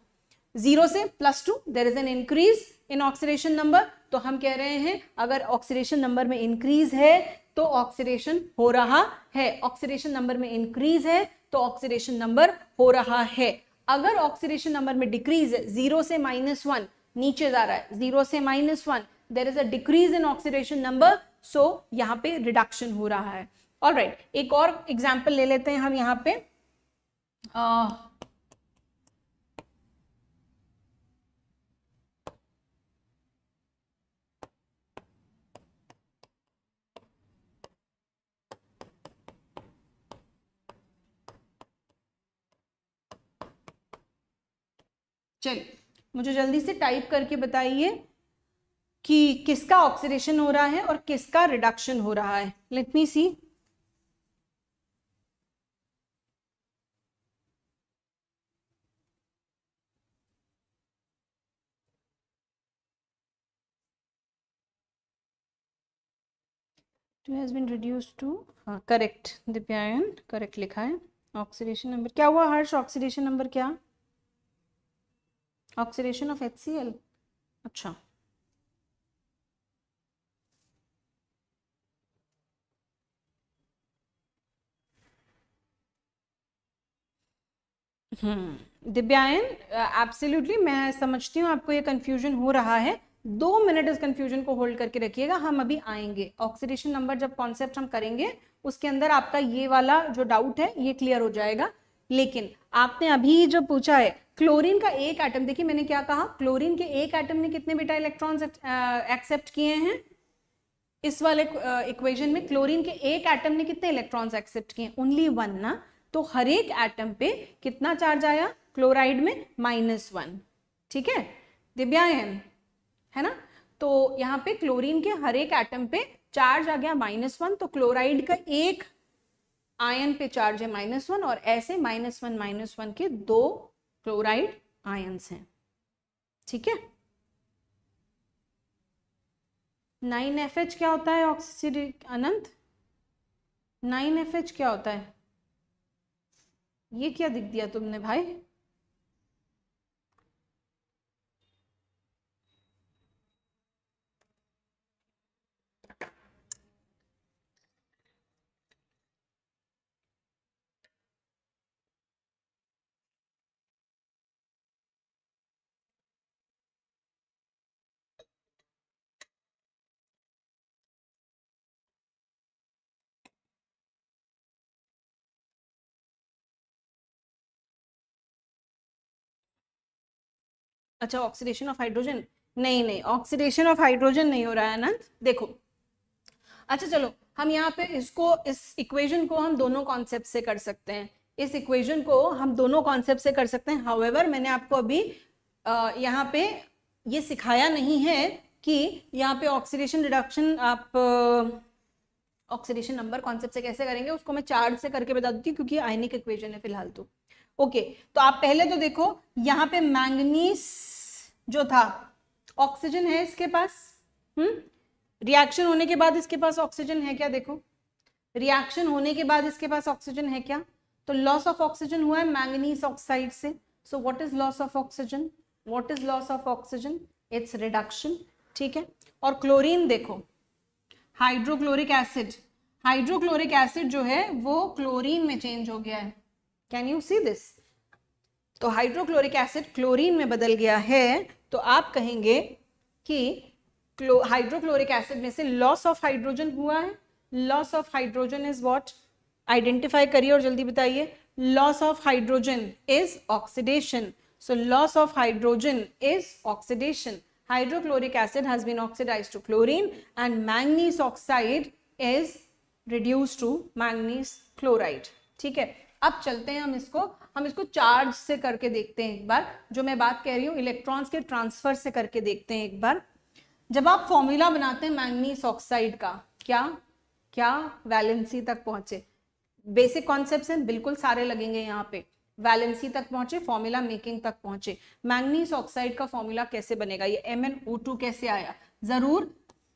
0 से +2 there is an increase in oxidation number, तो हम कह रहे हैं अगर ऑक्सीडेशन नंबर में इंक्रीज है तो ऑक्सीडेशन हो रहा है, ऑक्सीडेशन नंबर में इंक्रीज है तो ऑक्सीडेशन नंबर हो रहा है। अगर ऑक्सीडेशन नंबर में डिक्रीज है, 0 से -1 नीचे जा रहा है, 0 से -1 there is a decrease in oxidation number, so यहाँ पे रिडक्शन हो रहा है। ऑलराइट, एक और एग्जांपल ले लेते हैं हम यहाँ पे। चलिए मुझे जल्दी से टाइप करके बताइए कि किसका ऑक्सीडेशन हो रहा है और किसका रिडक्शन हो रहा है। Let me see. Has been reduce to, correct Divyayan, correct लिखा है। ऑक्सीडेशन नंबर क्या हुआ हर्ष? ऑक्सीडेशन नंबर क्या? Oxidation of HCl। अच्छा, दिव्यायन एब्सोल्युटली मैं समझती हूँ आपको ये कंफ्यूजन हो रहा है। 2 मिनट इस कंफ्यूजन को होल्ड करके रखिएगा, हम अभी आएंगे। ऑक्सीडेशन नंबर जब कॉन्सेप्ट हम करेंगे उसके अंदर आपका ये वाला जो डाउट है ये क्लियर हो जाएगा। लेकिन आपने अभी जो पूछा है क्लोरीन का एक एटम, देखिए मैंने क्या कहा, क्लोरीन के एक एटम ने कितने बेटा इलेक्ट्रॉन्स एक्सेप्ट किए हैं? इस वाले इक्वेशन में क्लोरीन के एक एटम ने कितने इलेक्ट्रॉन्स एक्सेप्ट किए? ओनली 1 ना। तो हर एक एटम पे कितना चार्ज आया क्लोराइड में? -1। ठीक है दिव्यायन, है ना? तो यहाँ पे क्लोरीन के हर एक एटम पे चार्ज आ गया -1, तो क्लोराइड का एक आयन पे चार्ज है -1 और ऐसे -1 के 2 क्लोराइड आयंस हैं। ठीक है, 9FH क्या होता है ऑक्सीडेट अनंत? 9FH क्या होता है? ये क्या दिख दिया तुमने भाई? अच्छा, ऑक्सीडेशन ऑफ हाइड्रोजन? नहीं नहीं, ऑक्सीडेशन ऑफ हाइड्रोजन नहीं हो रहा है अनंत, देखो। अच्छा चलो, हम यहाँ पे इसको, इस इक्वेशन को हम दोनों कॉन्सेप्ट से कर सकते हैं, इस इक्वेशन को हम दोनों कॉन्सेप्ट से कर सकते हैं। हाउएवर मैंने आपको अभी यहाँ पे ये सिखाया नहीं है कि यहाँ पे ऑक्सीडेशन रिडक्शन आप ऑक्सीडेशन नंबर कॉन्सेप्ट से कैसे करेंगे, उसको मैं चार्ट से करके बता देती हूँ क्योंकि आयनिक इक्वेशन है फिलहाल तो। ओके, तो आप पहले तो देखो यहाँ पे मैंगनीज जो था, ऑक्सीजन है इसके पास, रिएक्शन होने के बाद इसके पास ऑक्सीजन है क्या? देखो, रिएक्शन होने के बाद इसके पास ऑक्सीजन है क्या? तो लॉस ऑफ ऑक्सीजन हुआ है मैंगनीज ऑक्साइड से। So what is loss of oxygen? What is loss of oxygen? It's reduction. ठीक है, और क्लोरीन देखो, हाइड्रोक्लोरिक एसिड, हाइड्रोक्लोरिक एसिड जो है वो क्लोरीन में चेंज हो गया है। Can you see this? तो हाइड्रोक्लोरिक एसिड क्लोरीन में बदल गया है, तो आप कहेंगे कि हाइड्रोक्लोरिक एसिड में से लॉस ऑफ हाइड्रोजन हुआ है। Loss of hydrogen is what? Identify करिए और जल्दी बताइए। Loss of hydrogen is oxidation. So loss of hydrogen is oxidation. Hydrochloric acid has been oxidized to chlorine and manganese oxide is reduced to manganese chloride. ठीक है, अब चलते हैं हम इसको चार्ज से करके देखते हैं एक बार। जो मैं बात कह रही हूँ इलेक्ट्रॉन्स के ट्रांसफर से करके देखते हैं एक बार। जब आप फॉर्मूला बनाते हैं मैंगनीज ऑक्साइड का, क्या वैलेंसी तक पहुंचे, बेसिक कॉन्सेप्ट्स हैं, बिल्कुल सारे लगेंगे यहाँ पे। वैलेंसी तक पहुंचे, फॉर्मूला मेकिंग तक पहुंचे। मैंगनीज ऑक्साइड का फॉर्मूला कैसे बनेगा, ये MnO2 कैसे आया, जरूर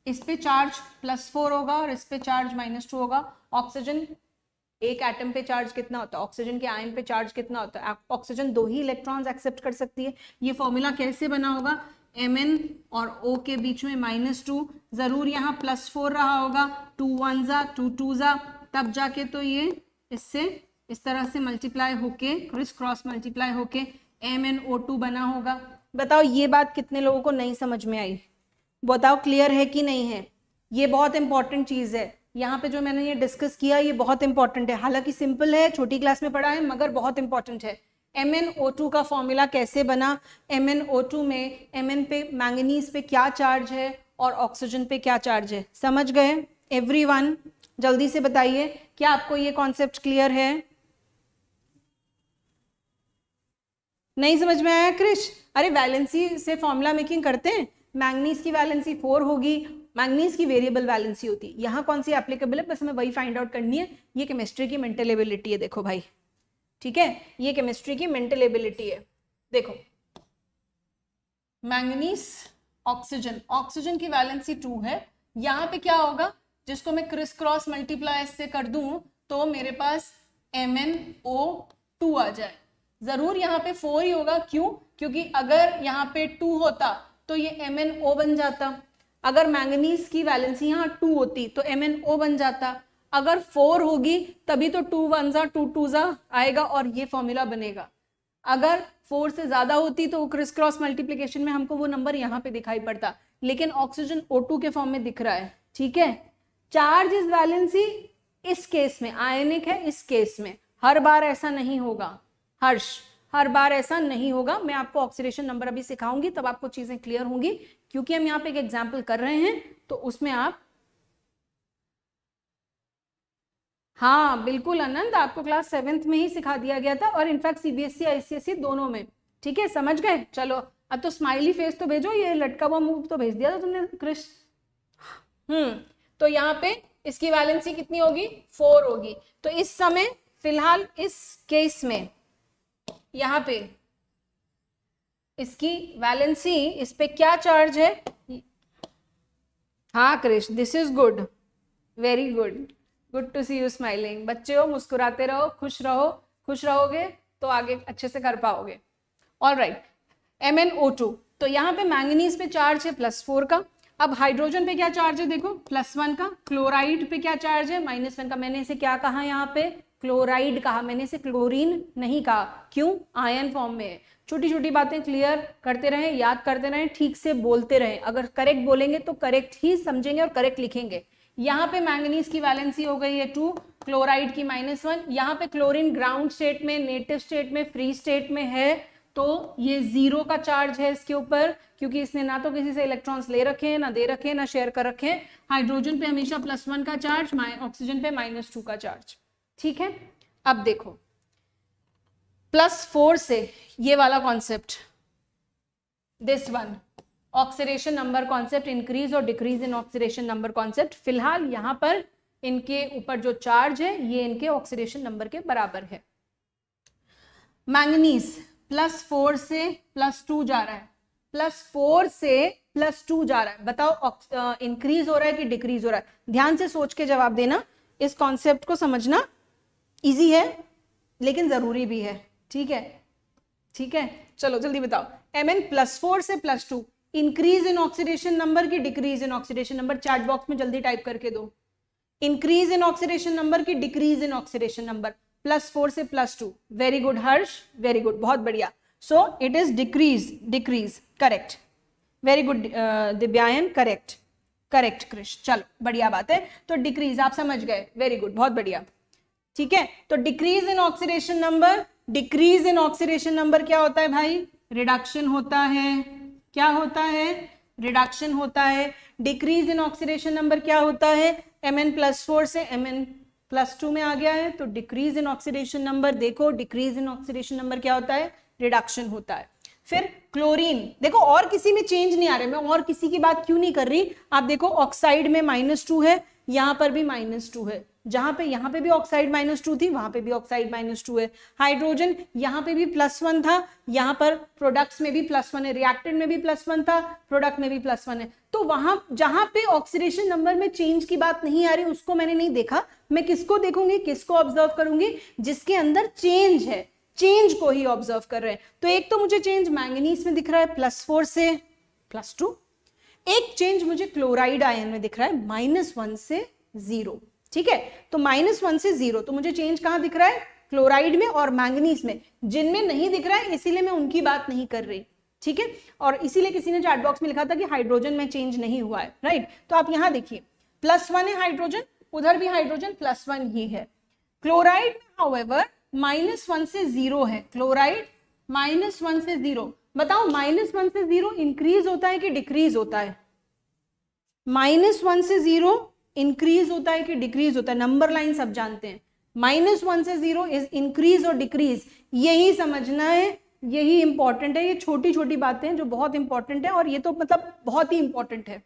इस पे चार्ज +4 होगा और इस पे चार्ज -2 होगा। ऑक्सीजन एक एटम पे चार्ज कितना होता है, ऑक्सीजन के आयन पे चार्ज कितना होता है, ऑक्सीजन 2 ही इलेक्ट्रॉन्स एक्सेप्ट कर सकती है। ये फॉर्मूला कैसे बना होगा, Mn और O के बीच में -2, जरूर यहाँ +4 रहा होगा, 2 1 जा 2 2 जा, तब जाके तो ये इससे इस तरह से मल्टीप्लाई होके क्रिस क्रॉस मल्टीप्लाई होके MnO2 बना होगा। बताओ ये बात कितने लोगों को नहीं समझ में आई, बताओ क्लियर है कि नहीं है। ये बहुत इंपॉर्टेंट चीज है, यहाँ पे जो मैंने ये डिस्कस किया ये बहुत इंपॉर्टेंट है। हालांकि सिंपल है, छोटी क्लास में पढ़ा है, मगर बहुत इंपॉर्टेंट है। MnO2 का फॉर्मूला कैसे बना, MnO2 में Mn पे मैंगनीज पे क्या चार्ज है और ऑक्सीजन पे क्या चार्ज है, समझ गए एवरीवन? जल्दी से बताइए, क्या आपको ये कॉन्सेप्ट क्लियर है? नहीं समझ में आया क्रिश? अरे वैलेंसी से फॉर्मूला मेकिंग करते हैं, मैंगनीज की वैलेंसी 4 होगी, मैंगनीज की वेरिएबल वैलेंसी होती है, यहाँ कौन सी एप्लीकेबल है, बस हमें वही फाइंड आउट करनी है। ये केमिस्ट्री की मेंटल एबिलिटी है, देखो भाई, ठीक है, ये केमिस्ट्री की मेंटल एबिलिटी है। देखो मैंगनीज ऑक्सीजन, ऑक्सीजन की वैलेंसी 2 है, यहाँ पे क्या होगा, जिसको मैं क्रिस क्रॉस मल्टीप्लाई से कर दूं तो मेरे पास MnO2 आ जाए। जरूर यहाँ पे 4 ही होगा, क्यों, क्योंकि अगर यहाँ पे 2 होता तो ये MnO बन जाता, अगर मैंगनीज की वैलेंसी यहाँ 2 होती तो MnO बन जाता, अगर 4 होगी तभी तो 2 1 जा 2 2 जा आएगा और ये फॉर्मूला बनेगा। अगर 4 से ज्यादा होती तो क्रिस क्रॉस मल्टीप्लिकेशन में हमको वो नंबर यहाँ पे दिखाई पड़ता, लेकिन ऑक्सीजन O2 के फॉर्म में दिख रहा है, ठीक है। चार्ज इज वैलेंसी इस केस में आयनिक है, इस केस में हर बार ऐसा नहीं होगा हर्ष, हर बार ऐसा नहीं होगा। मैं आपको ऑक्सीडेशन नंबर अभी सिखाऊंगी, तब आपको चीजें क्लियर होंगी, क्योंकि हम यहाँ पे एक एग्जाम्पल कर रहे हैं तो उसमें आप, हाँ बिल्कुल आनंद, आपको क्लास 7th में ही सिखा दिया गया था और इनफैक्ट CBSE ICSE दोनों में, ठीक है, समझ गए। चलो अब तो स्माइली फेस तो भेजो, ये लटका हुआ मुंह तो भेज दिया था तुमने क्रिश। तो यहाँ पे इसकी वैलेंसी कितनी होगी, 4 होगी। तो इस समय फिलहाल इस केस में यहाँ पे इसकी वैलेंसी, इस पे क्या चार्ज है, हाँ Krish this is good, very good, good to see you smiling. बच्चे हो, मुस्कुराते रहो, खुश रहो, खुश रहोगे तो आगे अच्छे से कर पाओगे। ऑलराइट, MnO2, तो यहाँ पे मैंगनीज पे चार्ज है +4 का। अब हाइड्रोजन पे क्या चार्ज है, देखो +1 का। क्लोराइड पे क्या चार्ज है, -1 का। मैंने इसे क्या कहा, यहाँ पे क्लोराइड कहा, मैंने इसे क्लोरीन नहीं कहा, क्यों, आयन फॉर्म में है। छोटी छोटी बातें क्लियर करते रहें, याद करते रहें, ठीक से बोलते रहें। अगर करेक्ट बोलेंगे तो करेक्ट ही समझेंगे और करेक्ट लिखेंगे। यहाँ पे मैंगनीज की वैलेंसी हो गई है 2, क्लोराइड की -1। यहाँ पे क्लोरीन ग्राउंड स्टेट में, नेटिव स्टेट में, फ्री स्टेट में है, तो ये 0 का चार्ज है इसके ऊपर, क्योंकि इसने ना तो किसी से इलेक्ट्रॉन्स ले रखे हैं, ना दे रखे हैं, ना शेयर कर रखे हैं। हाइड्रोजन पे हमेशा +1 का चार्ज, ऑक्सीजन पे -2 का चार्ज, ठीक है। अब देखो +4 से ये वाला concept, this one, oxidation number concept, increase और decrease in oxidation number concept. फिलहाल यहाँ पर इनके ऊपर जो चार्ज है ये इनके ऑक्सीडेशन नंबर के बराबर है। मैंगनीज +4 से +2 जा रहा है, +4 से +2 जा रहा है, बताओ इंक्रीज हो रहा है कि डिक्रीज हो रहा है। ध्यान से सोच के जवाब देना, इस कॉन्सेप्ट को समझना इजी है लेकिन जरूरी भी है, ठीक है, ठीक है। चलो जल्दी बताओ, Mn +4 से +2, इंक्रीज इन ऑक्सीडेशन नंबर की decrease in oxidation number, chat box में जल्दी टाइप करके दो। इंक्रीज इन ऑक्सीडेशन नंबर की डिक्रीज इन ऑक्सीडेशन नंबर, +4 से +2। Very good Harsh, very good, बहुत बढ़िया। So it is decrease, decrease, correct, very good Divyayan, correct, correct Krish, चलो बढ़िया बात है। तो डिक्रीज आप समझ गए, वेरी गुड, बहुत बढ़िया, ठीक है। तो decrease in oxidation number, decrease in oxidation number क्या होता है भाई, रिडक्शन होता है, क्या होता है, रिडक्शन होता है। डिक्रीज इन ऑक्सीडेशन नंबर क्या होता है, Mn +4 से Mn +2 में आ गया है, तो डिक्रीज इन ऑक्सीडेशन नंबर, देखो डिक्रीज इन ऑक्सीडेशन नंबर क्या होता है, रिडक्शन होता है। फिर क्लोरीन, देखो और किसी में चेंज नहीं आ रहा है, मैं और किसी की बात क्यों नहीं कर रही, आप देखो ऑक्साइड में -2 है, यहां पर भी -2 है, जहां पे यहां पे भी ऑक्साइड -2 थी, वहां पे भी ऑक्साइड -2 है। हाइड्रोजन यहां पे भी +1 था, यहां पर प्रोडक्ट्स में भी +1 है, रिएक्टेंट में भी +1 था, प्रोडक्ट में भी +1 है। तो वहां जहां पे ऑक्सीडेशन नंबर में चेंज की बात नहीं आ रही उसको मैंने नहीं देखा, मैं किसको देखूंगी, किसको ऑब्जर्व करूंगी, जिसके अंदर चेंज है, चेंज को ही ऑब्जर्व कर रहे हैं। तो एक तो मुझे चेंज मैंगनीज में दिख रहा है +4 से +2, एक चेंज मुझे क्लोराइड आयन में दिख रहा है -1 से 0, ठीक है। तो -1 से 0, तो मुझे चेंज कहां दिख रहा है, क्लोराइड में और मैंगनीज में, जिनमें नहीं दिख रहा है इसीलिए मैं उनकी बात नहीं कर रही, ठीक है। और इसीलिए किसी ने चैट बॉक्स में लिखा था कि हाइड्रोजन में चेंज नहीं हुआ है, राइट। तो आप यहां देखिए +1 है हाइड्रोजन, उधर भी हाइड्रोजन +1 ही है। क्लोराइड में हाउएवर -1 से 0 है, क्लोराइड -1 से 0, बताओ -1 से 0 इंक्रीज होता है कि डिक्रीज होता है, -1 से 0 इंक्रीज होता है कि डिक्रीज होता है, नंबर लाइन सब जानते हैं, -1 से 0 इज इंक्रीज और डिक्रीज, यही समझना है, यही इंपॉर्टेंट है। ये छोटी छोटी बातें जो बहुत इंपॉर्टेंट है, और ये तो मतलब बहुत ही इंपॉर्टेंट है।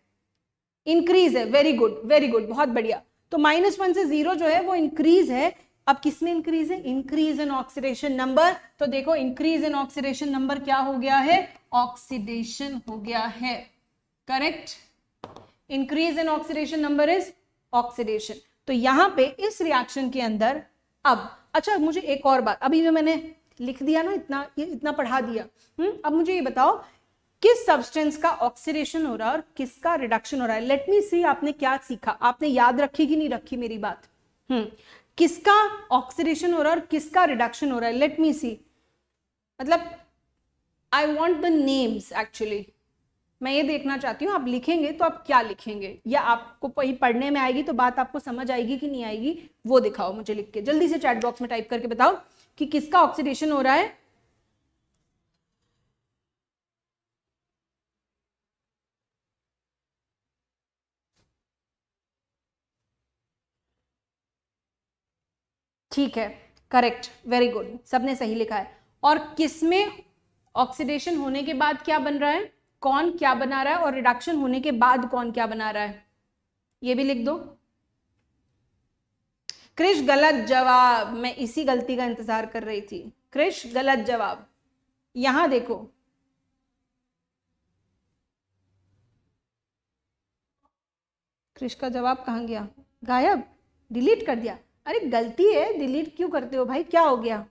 इंक्रीज है, वेरी गुड वेरी गुड, बहुत बढ़िया। तो -1 से 0 जो है वो इंक्रीज है। अब किसमें इंक्रीज है, इंक्रीज इन ऑक्सीडेशन नंबर। तो देखो इंक्रीज इन ऑक्सीडेशन नंबर क्या हो गया है, ऑक्सीडेशन हो गया है, correct. Increase in oxidation number is oxidation. तो यहां पे इस रिएक्शन के अंदर अब, अच्छा मुझे एक और बात, अभी मैंने लिख दिया ना, इतना पढ़ा दिया, अब मुझे ये बताओ किस सब्सटेंस का ऑक्सीडेशन हो रहा है और किसका रिडक्शन हो रहा है। लेट मी सी आपने क्या सीखा, आपने याद रखी कि नहीं रखी मेरी बात, किसका ऑक्सीडेशन हो रहा है और किसका रिडक्शन हो रहा है। लेट मी सी, मतलब I want the names, actually मैं ये देखना चाहती हूँ आप लिखेंगे तो आप क्या लिखेंगे, या आपको पढ़ने में आएगी तो बात आपको समझ आएगी कि नहीं आएगी, वो दिखाओ मुझे लिख के, जल्दी से चैट बॉक्स में टाइप करके बताओ कि किसका ऑक्सीडेशन हो रहा है। ठीक है, करेक्ट, वेरी गुड, सबने सही लिखा है। और किसमें ऑक्सीडेशन होने के बाद क्या बन रहा है, कौन क्या बना रहा है, और रिडक्शन होने के बाद कौन क्या बना रहा है, ये भी लिख दो। क्रिश गलत जवाब, मैं इसी गलती का इंतजार कर रही थी। क्रिश गलत जवाब, यहां देखो, क्रिश का जवाब कहां गया, गायब, डिलीट कर दिया। अरे गलती है, डिलीट क्यों करते हो भाई, क्या हो गया,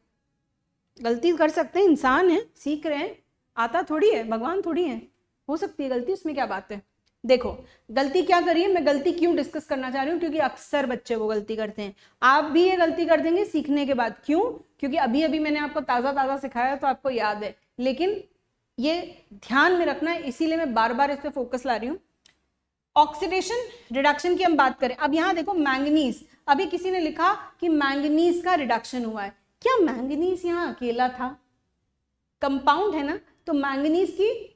गलती कर सकते हैं, इंसान है, सीख रहे हैं, आता थोड़ी है, भगवान थोड़ी है, हो सकती है गलती, उसमें क्या बात है। देखो गलती क्या करी है, मैं गलती क्यों डिस्कस करना चाह रही हूँ, क्योंकि अक्सर बच्चे वो गलती करते हैं, आप भी ये गलती कर देंगे सीखने के बाद। क्यों, क्योंकि अभी अभी मैंने आपको ताज़ा ताज़ा सिखाया तो आपको याद है, लेकिन ये ध्यान में रखना है, इसीलिए मैं बार बार इस पर फोकस ला रही हूँ। ऑक्सीडेशन रिडक्शन की हम बात करें, अब यहाँ देखो मैंगनीज, अभी किसी ने लिखा कि मैंगनीज का रिडक्शन हुआ है, क्या मैंगनीज यहाँ अकेला था, कंपाउंड है ना, तो मैंगनीज की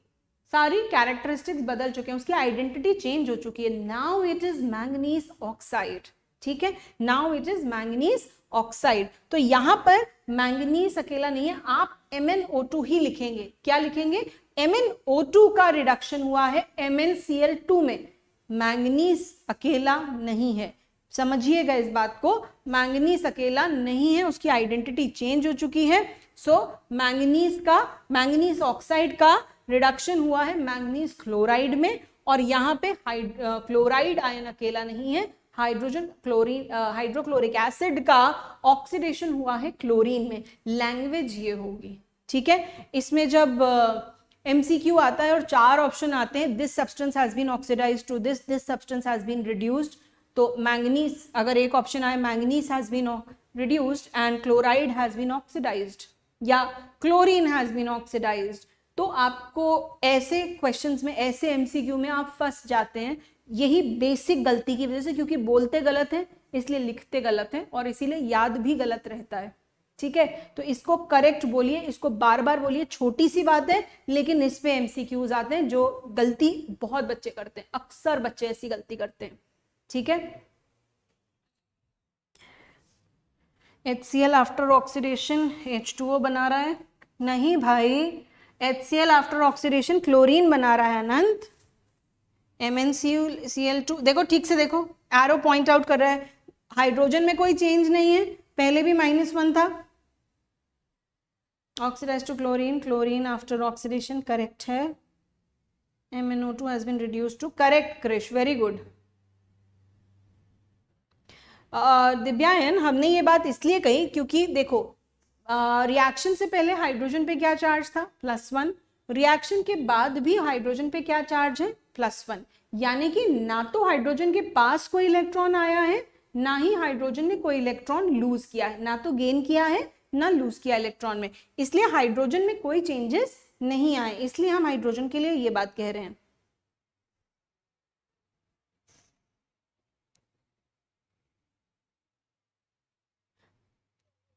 सारी कैरेक्टरिस्टिक्स बदल चुके हैं, उसकी आइडेंटिटी चेंज हो चुकी है, now it is manganese oxide, ठीक है, now it is manganese oxide. तो यहां पर मैंगनीज अकेला नहीं है, आप MnO2 ही लिखेंगे, क्या लिखेंगे, MnO2 का रिडक्शन हुआ है MnCl2 में, मैंगनीज अकेला नहीं है, समझिएगा इस बात को, मैंगनीज अकेला नहीं है, उसकी आइडेंटिटी चेंज हो चुकी है। सो मैंगनीज ऑक्साइड का रिडक्शन हुआ है मैंगनीज क्लोराइड में, और यहाँ पे क्लोराइड आयन अकेला नहीं है, हाइड्रोक्लोरिक एसिड का ऑक्सीडेशन हुआ है क्लोरीन में, लैंग्वेज ये होगी, ठीक है। इसमें जब MCQ आता है और 4 ऑप्शन आते हैं, this substance has been oxidised to this substance has been reduced, तो मैंगनीज अगर एक ऑप्शन आए manganese has been reduced and chloride has been oxidised, या क्लोरीन हैज बीन ऑक्सीडाइज्ड, तो आपको ऐसे क्वेश्चंस में, ऐसे MCQ में आप फंस जाते हैं, यही बेसिक गलती की वजह से, क्योंकि बोलते गलत है इसलिए लिखते गलत है, और इसीलिए याद भी गलत रहता है, ठीक है। तो इसको करेक्ट बोलिए, इसको बार बार बोलिए, छोटी सी बात है लेकिन इस पे MCQs आते हैं, जो गलती बहुत बच्चे करते हैं, अक्सर बच्चे ऐसी गलती करते हैं, ठीक है। HCl आफ्टर ऑक्सीडेशन H2O बना रहा है? नहीं भाई, HCl आफ्टर ऑक्सीडेशन क्लोरीन बना रहा है अनंत। MnCl2, देखो ठीक से देखो, एरो पॉइंट आउट कर रहा है, हाइड्रोजन में कोई चेंज नहीं है, पहले भी -1 था। Oxidize to chlorine, chlorine after oxidation, correct है। MnO2 has been reduced to, correct Krish, very good. Divyayan, हमने ये बात इसलिए कही क्योंकि देखो रिएक्शन से पहले हाइड्रोजन पे क्या चार्ज था? +1। रिएक्शन के बाद भी हाइड्रोजन पे क्या चार्ज है? +1। यानी कि ना तो हाइड्रोजन के पास कोई इलेक्ट्रॉन आया है, ना ही हाइड्रोजन ने कोई इलेक्ट्रॉन लूज किया है, ना तो गेन किया है ना लूज किया इलेक्ट्रॉन में, इसलिए हाइड्रोजन में कोई चेंजेस नहीं आए, इसलिए हम हाइड्रोजन के लिए ये बात कह रहे हैं।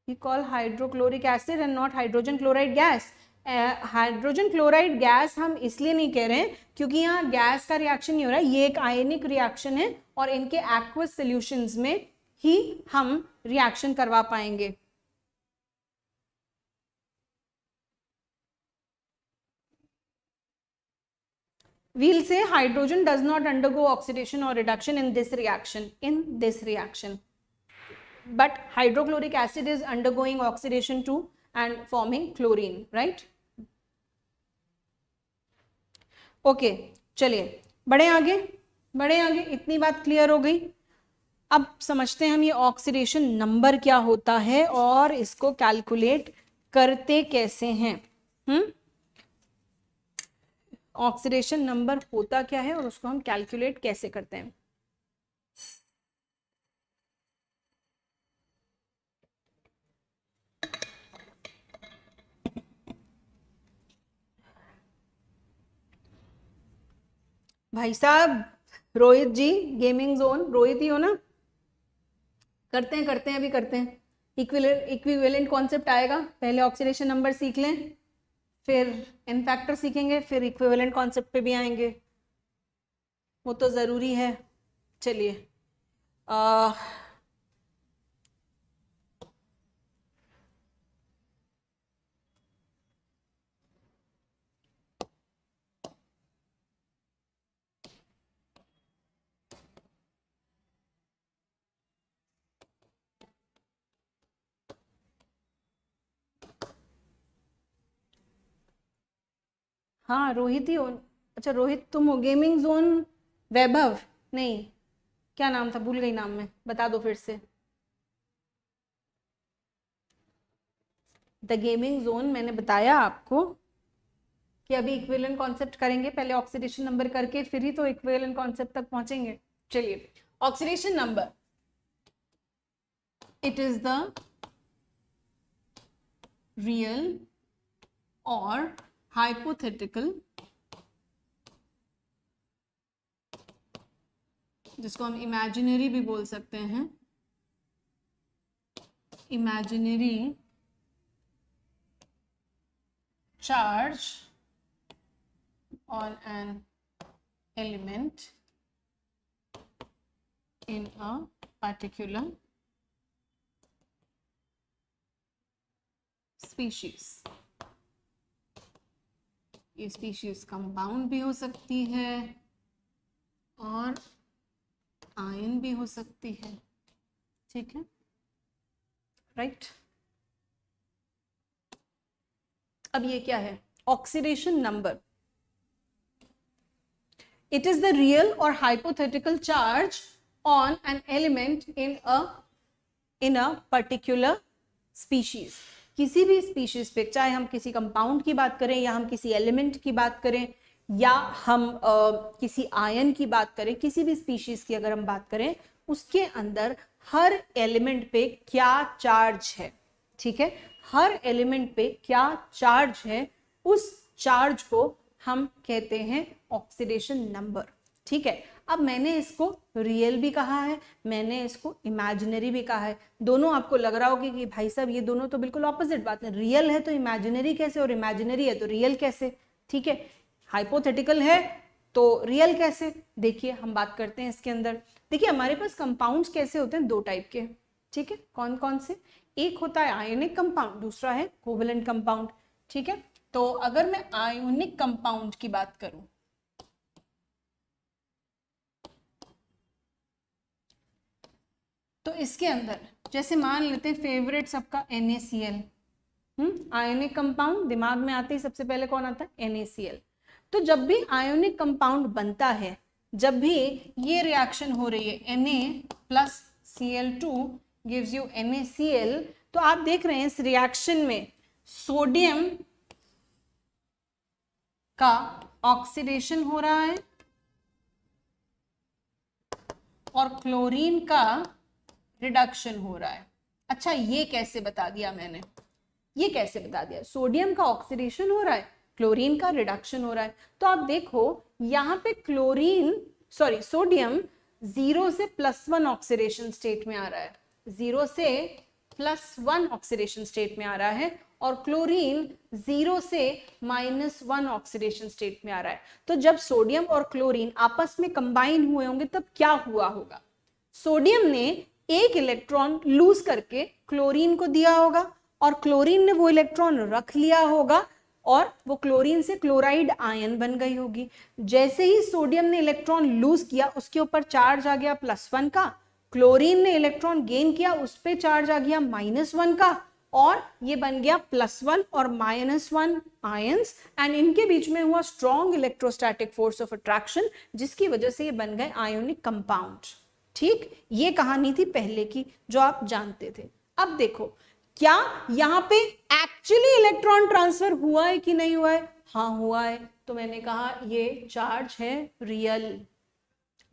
We call hydrochloric acid and not hydrogen chloride gas. Hydrogen chloride gas हम इसलिए नहीं कह रहे हैं क्योंकि यहाँ गैस का रिएक्शन नहीं हो रहा है, ये एक आयनिक रिएक्शन है और इनके एक्वस सॉल्यूशंस में ही हम रिएक्शन करवा पाएंगे। We'll say hydrogen does not undergo oxidation or reduction in this reaction. But hydrochloric acid is undergoing oxidation too and forming chlorine, right? Okay, चलिए बढ़े आगे, इतनी बात क्लियर हो गई। अब समझते हैं हम ये ऑक्सीडेशन नंबर क्या होता है और इसको कैलकुलेट करते कैसे हैं। ऑक्सीडेशन नंबर होता क्या है और उसको हम कैलकुलेट कैसे करते हैं। भाई साहब, रोहित जी, गेमिंग जोन, रोहित ही हो ना? करते हैं अभी करते हैं। इक्विवेलेंट कॉन्सेप्ट आएगा, पहले ऑक्सीडेशन नंबर सीख लें, फिर एन फैक्टर सीखेंगे, फिर इक्विवेलेंट कॉन्सेप्ट पे भी आएंगे, वो तो ज़रूरी है। चलिए हाँ, रोहित ही हो? अच्छा रोहित तुम हो। गेमिंग जोन वैभव, नहीं क्या नाम था, भूल गई नाम में, बता दो फिर से। द गेमिंग जोन, मैंने बताया आपको कि अभी इक्विवेलेंट कॉन्सेप्ट करेंगे, पहले ऑक्सीडेशन नंबर करके फिर ही तो इक्विवेलेंट कॉन्सेप्ट तक पहुंचेंगे। चलिए, oxidation number, it is the real और हाइपोथेटिकल, जिसको हम इमेजिनरी भी बोल सकते हैं, imaginary charge on an element in a particular species. ये स्पीशीज कंपाउंड भी हो सकती है और आयन भी हो सकती है, ठीक है, राइट। अब ये क्या है? Oxidation number, it is the real or hypothetical charge on an element in a particular species. किसी भी स्पीशीज पे, चाहे हम किसी कंपाउंड की बात करें या हम किसी एलिमेंट की बात करें या हम किसी आयन की बात करें, किसी भी स्पीशीज की अगर हम बात करें, उसके अंदर हर एलिमेंट पे क्या चार्ज है, ठीक है, हर एलिमेंट पे क्या चार्ज है, उस चार्ज को हम कहते हैं ऑक्सीडेशन नंबर, ठीक है। अब मैंने इसको रियल भी कहा है, मैंने इसको इमेजिनरी भी कहा है। दोनों आपको लग रहा होगा कि भाई साहब ये दोनों तो बिल्कुल ऑपोजिट बात है, रियल है तो इमेजिनरी कैसे और इमेजिनरी है तो रियल कैसे, ठीक है, हाइपोथेटिकल है तो रियल कैसे। देखिए हम बात करते हैं इसके अंदर। देखिए हमारे पास कंपाउंड्स कैसे होते हैं, दो टाइप के, ठीक है, कौन कौन से? एक होता है आयोनिक कंपाउंड, दूसरा है कोवेलेंट कंपाउंड, ठीक है। तो अगर मैं आयोनिक कंपाउंड की बात करूं तो इसके अंदर जैसे मान लेते हैं फेवरेट सबका NaCl, आयोनिक कंपाउंड दिमाग में आते ही सबसे पहले कौन आता है, NaCl। तो जब भी आयोनिक कंपाउंड बनता है, जब भी ये रिएक्शन हो रही है Na+Cl2 गिव्स यू NaCl, तो आप देख रहे हैं इस रिएक्शन में सोडियम का ऑक्सीडेशन हो रहा है और क्लोरीन का रिडक्शन हो रहा है। अच्छा, ये कैसे बता दिया मैंने, ये कैसे बता दिया, सोडियम का ऑक्सीडेशन हो रहा है, क्लोरीन का रिडक्शन हो रहा है। तो आप देखो यहाँ पे सोडियम 0 से +1 ऑक्सीडेशन स्टेट में आ रहा है, 0 से +1 ऑक्सीडेशन स्टेट में आ रहा है, और क्लोरीन 0 से -1 ऑक्सीडेशन स्टेट में आ रहा है। तो जब सोडियम और क्लोरीन आपस में कंबाइन हुए होंगे तब क्या हुआ होगा, सोडियम ने एक इलेक्ट्रॉन लूज करके क्लोरीन को दिया होगा और क्लोरीन ने वो इलेक्ट्रॉन रख लिया होगा और वो क्लोरीन से क्लोराइड आयन बन गई होगी। जैसे ही सोडियम ने इलेक्ट्रॉन लूज किया उसके ऊपर चार्ज आ गया +1 का, क्लोरीन ने इलेक्ट्रॉन गेन किया उस पर चार्ज आ गया -1 का, और ये बन गया +1 और -1 आयंस, एंड इनके बीच में हुआ strong electrostatic force of attraction, जिसकी वजह से ये बन गए आयोनिक कंपाउंड। ठीक, ये कहानी थी पहले की जो आप जानते थे। अब देखो क्या यहां पे एक्चुअली इलेक्ट्रॉन ट्रांसफर हुआ है कि नहीं हुआ है, हाँ हुआ है। तो मैंने कहा ये चार्ज है रियल,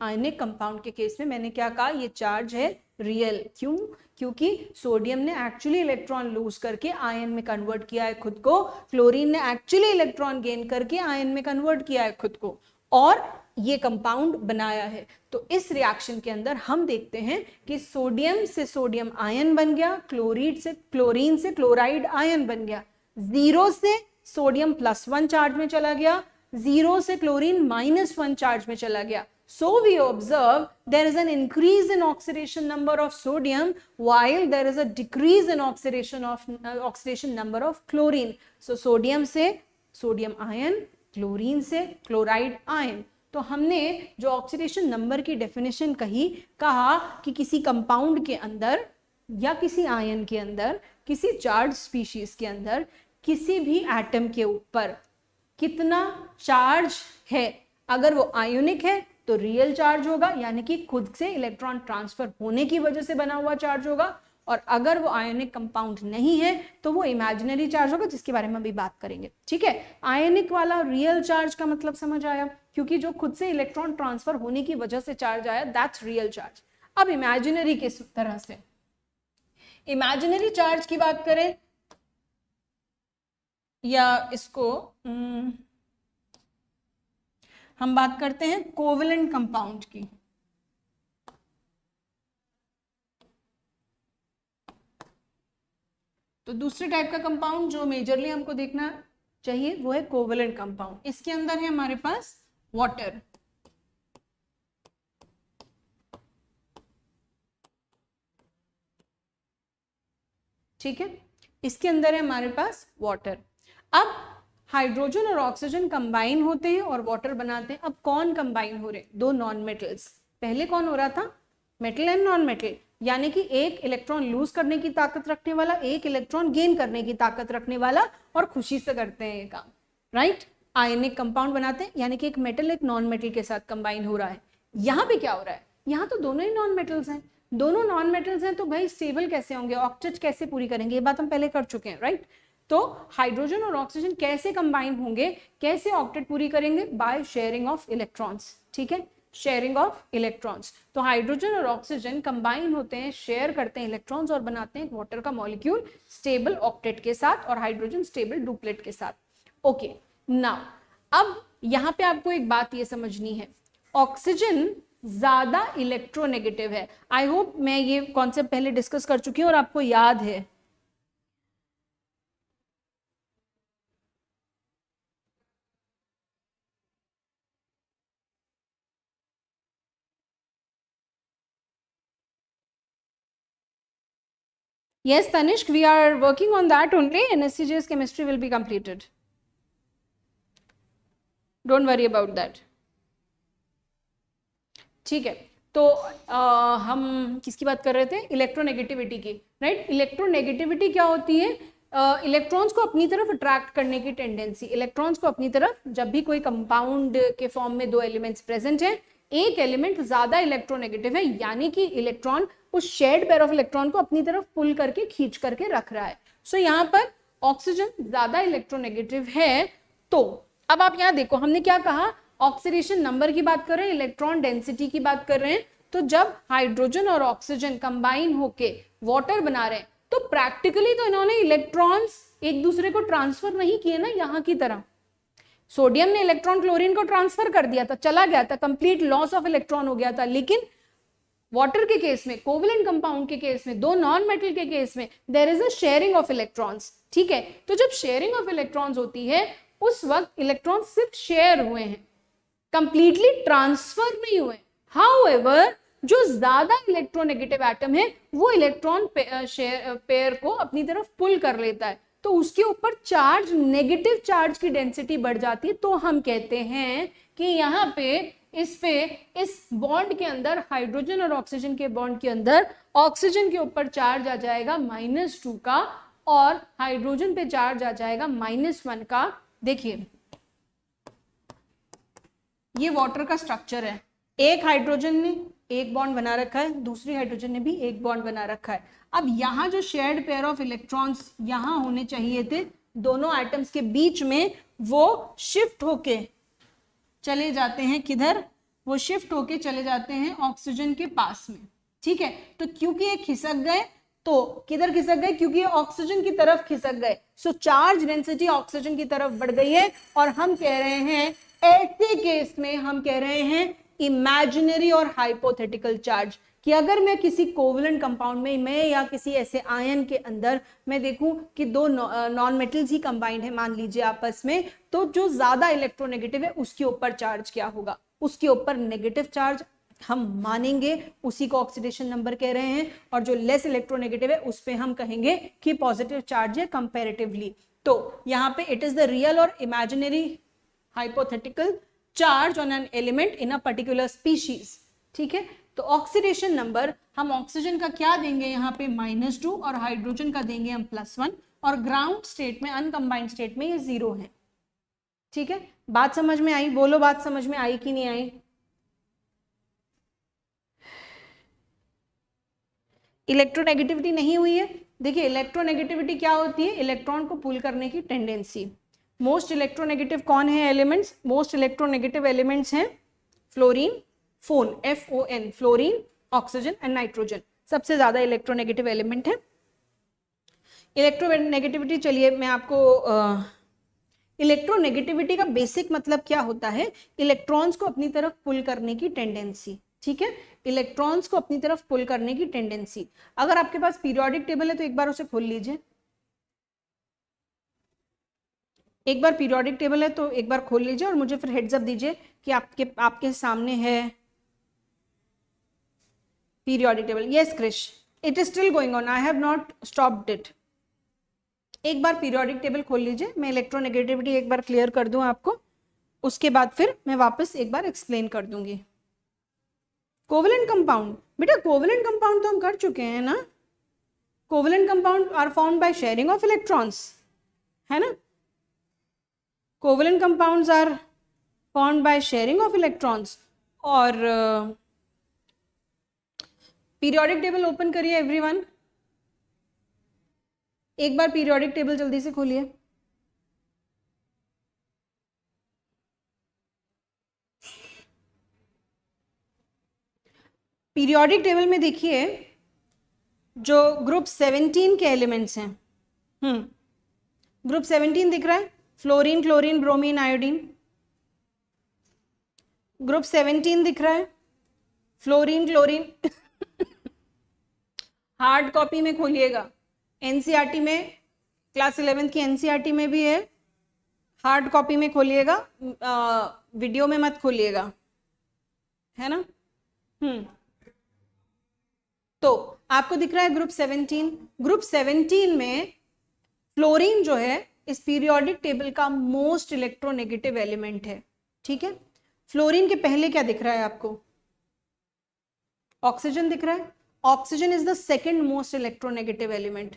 आयनिक कंपाउंड के केस में मैंने क्या कहा, ये चार्ज है रियल। क्यों, क्योंकि सोडियम ने एक्चुअली इलेक्ट्रॉन लूज करके आयन में कन्वर्ट किया है खुद को, क्लोरीन ने एक्चुअली इलेक्ट्रॉन गेन करके आयन में कन्वर्ट किया है खुद को, और ये कंपाउंड बनाया है। तो इस रिएक्शन के अंदर हम देखते हैं कि सोडियम से सोडियम आयन बन गया, क्लोरीन से क्लोराइड आयन बन गया, 0 से सोडियम +1 चार्ज में चला गया, 0 से क्लोरीन -1 चार्ज में चला गया। So we observe there is an increase in oxidation number of sodium while there is a decrease in oxidation number of chlorine. So sodium से सोडियम आयन, क्लोरीन से chloride ion. तो हमने जो oxidation number की definition कहा कि किसी compound के अंदर या किसी आयन के अंदर, किसी चार्ज स्पीशीज के अंदर किसी भी एटम के ऊपर कितना चार्ज है, अगर वो आयोनिक है तो रियल चार्ज होगा, यानी कि खुद से इलेक्ट्रॉन ट्रांसफर होने की वजह से बना हुआ चार्ज होगा, और अगर वो आयोनिक कंपाउंड नहीं है तो वो इमेजिनरी चार्ज होगा, जिसके बारे में अभी बात करेंगे। ठीक है, आयोनिक वाला रियल चार्ज का मतलब समझ आया, क्योंकि जो खुद से इलेक्ट्रॉन ट्रांसफर होने की वजह से चार्ज आया, दैट्स रियल चार्ज। अब इमेजिनरी किस तरह से, इमेजिनरी चार्ज की बात करें या इसको हम बात करते हैं कोवेलेंट कंपाउंड की। तो दूसरे टाइप का कंपाउंड जो मेजरली हमको देखना चाहिए वो है कोवेलेंट कंपाउंड। इसके अंदर है हमारे पास वाटर, ठीक है, इसके अंदर है हमारे पास वाटर। अब हाइड्रोजन और ऑक्सीजन कंबाइन होते हैं और वाटर बनाते हैं। अब कौन कंबाइन हो रहे हैं, दो नॉन मेटल्स। पहले कौन हो रहा था, मेटल एंड नॉन मेटल, यानी कि एक इलेक्ट्रॉन लूज करने की ताकत रखने वाला, एक इलेक्ट्रॉन गेन करने की ताकत रखने वाला, और खुशी से करते हैं ये काम, राइट। आयनिक कंपाउंड बनाते हैं, यानी कि एक मेटल एक नॉन मेटल के साथ कंबाइन हो रहा है। यहाँ पे क्या हो रहा है, यहाँ तो दोनों ही नॉन मेटल्स हैं, दोनों नॉन मेटल्स हैं, तो भाई स्टेबल कैसे होंगे, ऑक्टेट कैसे पूरी करेंगे, ये बात हम पहले कर चुके हैं, राइट। तो हाइड्रोजन और ऑक्सीजन कैसे कंबाइन होंगे, कैसे ऑक्टेट पूरी करेंगे, बाय शेयरिंग ऑफ इलेक्ट्रॉन्स, ठीक है, शेयरिंग ऑफ इलेक्ट्रॉन्स। तो हाइड्रोजन और ऑक्सीजन कंबाइन होते हैं, शेयर करते हैं इलेक्ट्रॉन्स और बनाते हैं वाटर का मॉलिक्यूल स्टेबल ऑक्टेट के साथ और हाइड्रोजन स्टेबल डुप्लेट के साथ। ओके, नाउ अब यहां पे आपको एक बात ये समझनी है, ऑक्सीजन ज्यादा इलेक्ट्रोनेगेटिव है। आई होप मैं ये कॉन्सेप्ट पहले डिस्कस कर चुकी हूं और आपको याद है। Yes, Tanishq, we are working on that only. NSCJ's chemistry will be completed. Don't worry about that. ठीक है, तो हम किसकी बात कर रहे थे? इलेक्ट्रोनेगेटिविटी की, राइट? इलेक्ट्रोनेगेटिविटी क्या होती है? इलेक्ट्रॉन्स को अपनी तरफ अट्रैक्ट करने की टेंडेंसी। इलेक्ट्रॉन्स को अपनी तरफ, जब भी कोई कंपाउंड के फॉर्म में दो एलिमेंट्स प्रेजेंट हैं, एक एलिमेंट ज्यादा इलेक्ट्रोनेगेटिव है, यानी कि इलेक्ट्रॉन उस शेयर्ड पेयर ऑफ इलेक्ट्रॉन को अपनी तरफ पुल करके, खींच करके रख रहा है। सो यहाँ पर ऑक्सीजन ज्यादा इलेक्ट्रोनेगेटिव है। तो अब आप यहाँ देखो, हमने क्या कहा? ऑक्सीडेशन नंबर की बात कर रहे हैं, इलेक्ट्रॉन डेंसिटी की बात कर रहे हैं। तो जब हाइड्रोजन और ऑक्सीजन कंबाइन होके वाटर बना रहे हैं, तो प्रैक्टिकली तो इन्होंने इलेक्ट्रॉन्स एक दूसरे को ट्रांसफर नहीं किए ना, यहाँ की तरह। सोडियम ने इलेक्ट्रॉन क्लोरीन को ट्रांसफर कर दिया था, चला गया था, कंप्लीट लॉस ऑफ इलेक्ट्रॉन हो गया था। लेकिन वाटर के केस में, कोवेलेंट कंपाउंड के केस में, दो नॉन मेटल के केस में, there is a sharing of electrons. ठीक है, तो जब शेयरिंग ऑफ इलेक्ट्रॉन्स होती है, उस वक्त इलेक्ट्रॉन सिर्फ शेयर हुए हैं, कंप्लीटली ट्रांसफर नहीं हुए। हाउएवर, जो ज्यादा इलेक्ट्रोनेगेटिव एटम है, वो इलेक्ट्रॉन पेयर को अपनी तरफ पुल कर लेता है, तो उसके ऊपर चार्ज, नेगेटिव चार्ज की डेंसिटी बढ़ जाती है। तो हम कहते हैं कि यहाँ पे इस बॉन्ड के अंदर, हाइड्रोजन और ऑक्सीजन के बॉन्ड के अंदर, ऑक्सीजन के ऊपर चार्ज आ जाएगा -2 का, और हाइड्रोजन पे चार्ज आ जाएगा -1 का। देखिए, ये वाटर का स्ट्रक्चर है। एक हाइड्रोजन ने एक बॉन्ड बना रखा है, दूसरी हाइड्रोजन ने भी एक बॉन्ड बना रखा है। अब यहाँ जो शेयर्ड पेयर ऑफ इलेक्ट्रॉन्स यहाँ होने चाहिए थे दोनों एटम्स के बीच में, वो शिफ्ट होके चले जाते हैं किधर? वो शिफ्ट होके चले जाते हैं ऑक्सीजन के पास में। ठीक है, तो क्योंकि ये खिसक गए, तो किधर खिसक गए? क्योंकि ऑक्सीजन की तरफ खिसक गए, सो चार्ज डेंसिटी ऑक्सीजन की तरफ बढ़ गई है। और हम कह रहे हैं, ऐसे केस में हम कह रहे हैं इमेजिनरी और हाइपोथेटिकल चार्ज, कि अगर मैं किसी कोवेलेंट कंपाउंड में, मैं या किसी ऐसे आयन के अंदर मैं देखूं कि दो नॉन मेटल्स ही कंबाइंड है मान लीजिए आपस में, तो जो ज्यादा इलेक्ट्रोनेगेटिव है उसके ऊपर चार्ज क्या होगा? उसके ऊपर नेगेटिव चार्ज हम मानेंगे, उसी को ऑक्सीडेशन नंबर कह रहे हैं। और जो लेस इलेक्ट्रोनेगेटिव है उस पे हम कहेंगे कि पॉजिटिव चार्ज है कंपैरेटिवली। तो यहाँ पे इट इज द रियल और imaginary hypothetical charge on an element in a particular species. ठीक है, तो ऑक्सीडेशन नंबर हम ऑक्सीजन का क्या देंगे यहाँ पे? -2, और हाइड्रोजन का देंगे हम +1, और ग्राउंड स्टेट में, अनकंबाइंड स्टेट में ये 0 है। ठीक है, बात समझ में आई? बोलो, बात समझ में आई कि नहीं आई? इलेक्ट्रोनेगेटिविटी नहीं हुई है? देखिए, इलेक्ट्रोनेगेटिविटी क्या होती है? इलेक्ट्रॉन को पुल करने की टेंडेंसी। मोस्ट इलेक्ट्रोनेगेटिव कौन है एलिमेंट्स? मोस्ट इलेक्ट्रोनेगेटिव एलिमेंट्स हैं fluorine, phone, FON, fluorine, oxygen and nitrogen, सबसे ज्यादा इलेक्ट्रोनेगेटिव एलिमेंट है। इलेक्ट्रोनेगेटिविटी, चलिए मैं आपको इलेक्ट्रोनेगेटिविटी का बेसिक मतलब क्या होता है? इलेक्ट्रॉन्स को अपनी तरफ पुल करने की टेंडेंसी। ठीक है, इलेक्ट्रॉन्स को अपनी तरफ पुल करने की टेंडेंसी। अगर आपके पास पीरियोडिक टेबल है तो एक बार उसे खोल लीजिए। एक बार पीरियोडिक टेबल है तो एक बार खोल लीजिए और मुझे फिर हेड्स अप दीजिए कि आपके सामने है periodic table. Yes Krish, it is still going on, I have not stopped it. एक बार पीरियोडिक टेबल खोल लीजिए, मैं इलेक्ट्रोनेगेटिविटी एक बार क्लियर कर दूं आपको, उसके बाद फिर मैं वापस एक बार एक्सप्लेन कर दूंगी। कोवेलेंट कंपाउंड, बेटा कोवेलेंट कंपाउंड तो हम कर चुके हैं ना। Covalent compound are formed by sharing of electrons, है ना। Covalent compounds are formed by sharing of electrons. और पीरियोडिक टेबल ओपन करिए एवरीवन, एक बार पीरियोडिक टेबल जल्दी से खोलिए। पीरियोडिक टेबल में देखिए जो ग्रुप 17 के एलिमेंट्स हैं, ग्रुप 17 दिख रहा है, fluorine, chlorine, bromine, iodine. Group 17 दिख रहा है, फ्लोरीन, क्लोरीन। हार्ड कॉपी में खोलिएगा, एनसीईआरटी में, क्लास 11 की एनसीईआरटी में भी है, हार्ड कॉपी में खोलिएगा, वीडियो में मत खोलिएगा, है ना। तो आपको दिख रहा है ग्रुप 17, ग्रुप 17 में फ्लोरीन जो है इस पीरियोडिक टेबल का मोस्ट इलेक्ट्रोनेगेटिव एलिमेंट है, ठीक है। फ्लोरीन के पहले क्या दिख रहा है आपको? ऑक्सीजन दिख रहा है। Oxygen is the second most electronegative element.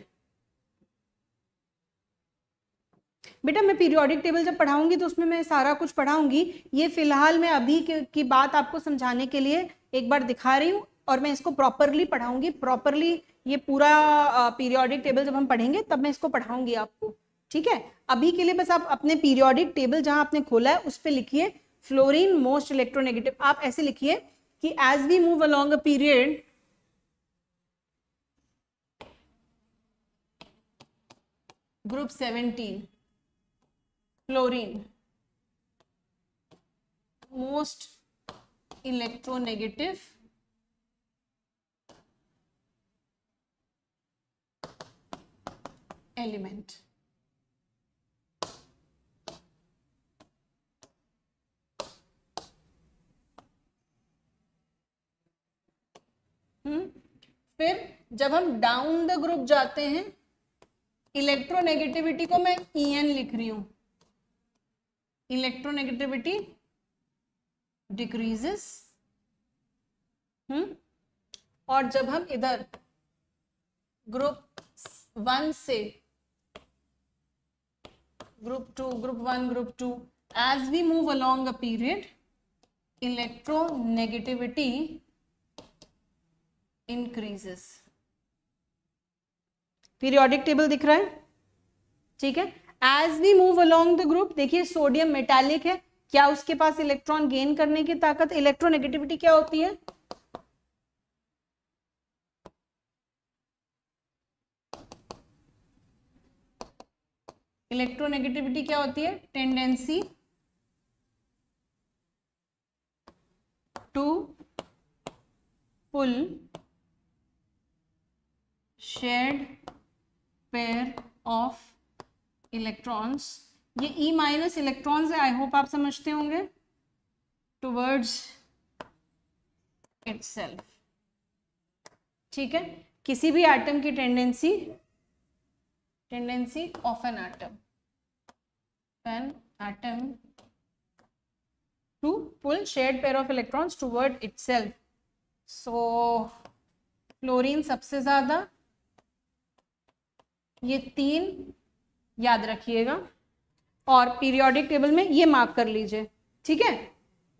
बेटा मैं पीरियोडिक टेबल जब पढ़ाऊंगी तो उसमें मैं सारा कुछ पढ़ाऊंगी, ये फिलहाल मैं अभी की बात आपको समझाने के लिए एक बार दिखा रही हूँ, और मैं इसको प्रॉपरली पढ़ाऊंगी। प्रॉपरली ये पूरा पीरियोडिक टेबल जब हम पढ़ेंगे तब मैं इसको पढ़ाऊंगी आपको, ठीक है। अभी के लिए बस आप अपने पीरियोडिक टेबल जहां आपने खोला है उस पर लिखिए फ्लोरीन मोस्ट इलेक्ट्रोनेगेटिव। आप ऐसे लिखिए कि as we move along a period, group 17 fluorine most electronegative element. फिर जब हम डाउन द ग्रुप जाते हैं, इलेक्ट्रोनेगेटिविटी को मैं EN लिख रही हूं, इलेक्ट्रोनेगेटिविटी डिक्रीजेस। और जब हम इधर ग्रुप 1 से group 2, group 1, group 2, as we move along a period, electronegativity increases. Periodic table दिख रहा है, ठीक है। As we move along the group, देखिए सोडियम मेटालिक है, क्या उसके पास इलेक्ट्रॉन गेन करने की ताकत? इलेक्ट्रोनेगेटिविटी क्या होती है? इलेक्ट्रोनेगेटिविटी क्या होती है? Tendency to pull shared pair of electrons, ये E- इलेक्ट्रॉन्स है, आई होप आप समझते होंगे, टुवर्ड्स इटसेल्फ, ठीक है। किसी भी एटम की tendency of an atom to pull shared pair of electrons toward itself. So fluorine सबसे ज्यादा, ये 3 याद रखिएगा, और पीरियोडिक टेबल में ये मार्क कर लीजिए, ठीक है,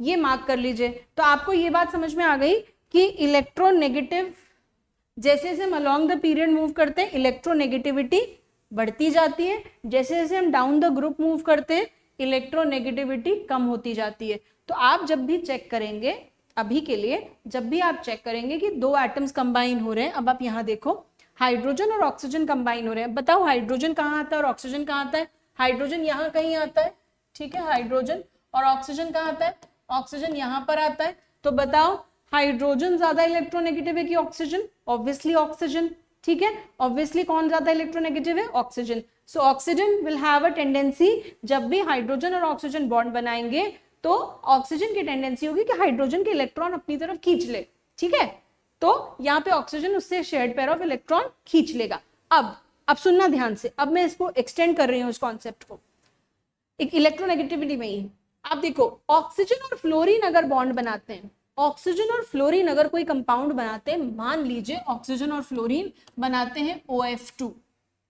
ये मार्क कर लीजिए। तो आपको ये बात समझ में आ गई कि इलेक्ट्रोनेगेटिव, जैसे जैसे हम अलोंग द पीरियड मूव करते हैं इलेक्ट्रोनेगेटिविटी बढ़ती जाती है, जैसे जैसे हम डाउन द ग्रुप मूव करते हैं इलेक्ट्रोनेगेटिविटी कम होती जाती है। तो आप जब भी चेक करेंगे, अभी के लिए जब भी आप चेक करेंगे कि 2 एटम्स कंबाइन हो रहे हैं, अब आप यहाँ देखो हाइड्रोजन और ऑक्सीजन कंबाइन हो रहे हैं, बताओ हाइड्रोजन कहाँ आता है और ऑक्सीजन कहाँ आता है? हाइड्रोजन यहाँ कहीं आता है, ठीक है, हाइड्रोजन, और ऑक्सीजन कहाँ आता है? ऑक्सीजन यहाँ पर आता है। तो बताओ हाइड्रोजन ज्यादा इलेक्ट्रोनेगेटिव है कि ऑक्सीजन? ऑब्वियसली ऑक्सीजन, ठीक है, ऑब्वियसली कौन ज्यादा इलेक्ट्रोनेगेटिव है? Oxygen. So oxygen will have a tendency, जब भी हाइड्रोजन और ऑक्सीजन बॉन्ड बनाएंगे तो ऑक्सीजन की टेंडेंसी होगी कि हाइड्रोजन के इलेक्ट्रॉन अपनी तरफ खींच ले, ठीक है। तो यहाँ पे ऑक्सीजन उससे शेयर्ड पेयर ऑफ इलेक्ट्रॉन खींच लेगा। अब सुनना ध्यान से, अब मैं इसको एक्सटेंड कर रही हूँ इस कॉन्सेप्ट को एक इलेक्ट्रोनेगेटिविटी में ही। आप देखो ऑक्सीजन और फ्लोरीन अगर बॉन्ड बनाते हैं, ऑक्सीजन और फ्लोरीन अगर कोई कंपाउंड बनाते हैं, मान लीजिए ऑक्सीजन और फ्लोरीन बनाते हैं OF2,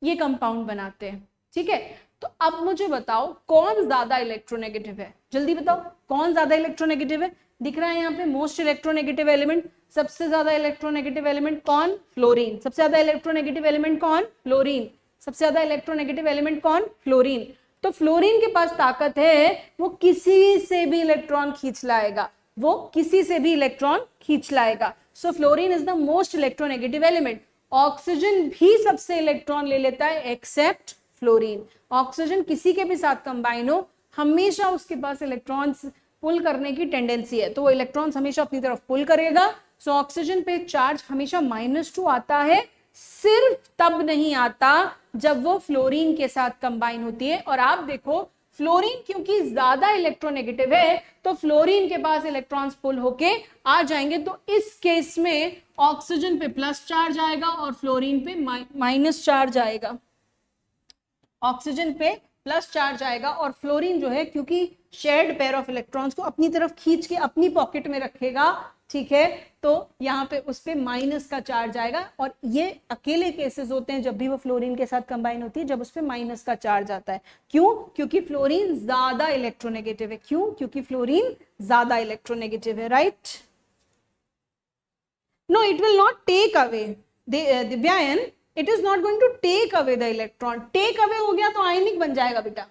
ये कंपाउंड बनाते हैं, ठीक है। तो अब मुझे बताओ कौन ज्यादा इलेक्ट्रोनेगेटिव है? जल्दी बताओ कौन ज्यादा इलेक्ट्रोनेगेटिव है? दिख रहा है यहाँ पे मोस्ट इलेक्ट्रोनेगेटिव एलिमेंट, सबसे ज्यादा इलेक्ट्रोनेगेटिव एलिमेंट कौन? फ्लोरीन। सबसे ज्यादा इलेक्ट्रोनेगेटिव एलिमेंट कौन? फ्लोरीन। सबसे ज्यादा इलेक्ट्रोनेगेटिव एलिमेंट कौन? फ्लोरीन। तो फ्लोरीन के पास ताकत है, वो किसी से भी इलेक्ट्रॉन खींच लाएगा, वो किसी से भी इलेक्ट्रॉन खींच लाएगा। So fluorine is the most electronegative element. Oxygen भी सबसे इलेक्ट्रॉन ले लेता है एक्सेप्ट फ्लोरीन। ऑक्सीजन किसी के भी साथ कंबाइन हो, हमेशा उसके पास इलेक्ट्रॉन्स पुल करने की टेंडेंसी है, तो वो इलेक्ट्रॉन्स हमेशा अपनी तरफ पुल करेगा। सो ऑक्सीजन पे चार्ज हमेशा -2 आता है, सिर्फ तब नहीं आता जब वो फ्लोरीन के साथ कंबाइन होती है। और आप देखो फ्लोरीन क्योंकि ज्यादा इलेक्ट्रोनेगेटिव है तो फ्लोरीन के पास इलेक्ट्रॉन्स पुल होके आ जाएंगे, तो इस केस में ऑक्सीजन पे प्लस चार्ज आएगा और फ्लोरीन पे माइनस चार्ज आएगा। ऑक्सीजन पे प्लस चार्ज आएगा और फ्लोरीन जो है क्योंकि शेयर्ड पेयर ऑफ इलेक्ट्रॉन्स को अपनी तरफ खींच के अपनी पॉकेट में रखेगा, ठीक है, तो यहाँ पे उस पे माइनस का चार्ज आएगा। और ये अकेले केसेस होते हैं जब भी वो फ्लोरीन के साथ कंबाइन होती है, जब उस पे माइनस का चार्ज आता है। क्यों? क्योंकि फ्लोरीन ज्यादा इलेक्ट्रोनेगेटिव है। क्यों? क्योंकि फ्लोरीन ज्यादा इलेक्ट्रोनेगेटिव है, right. No, it will not take away, Divyayan, it is not going to take away the electron. Take away हो गया तो आयनिक बन जाएगा बेटा।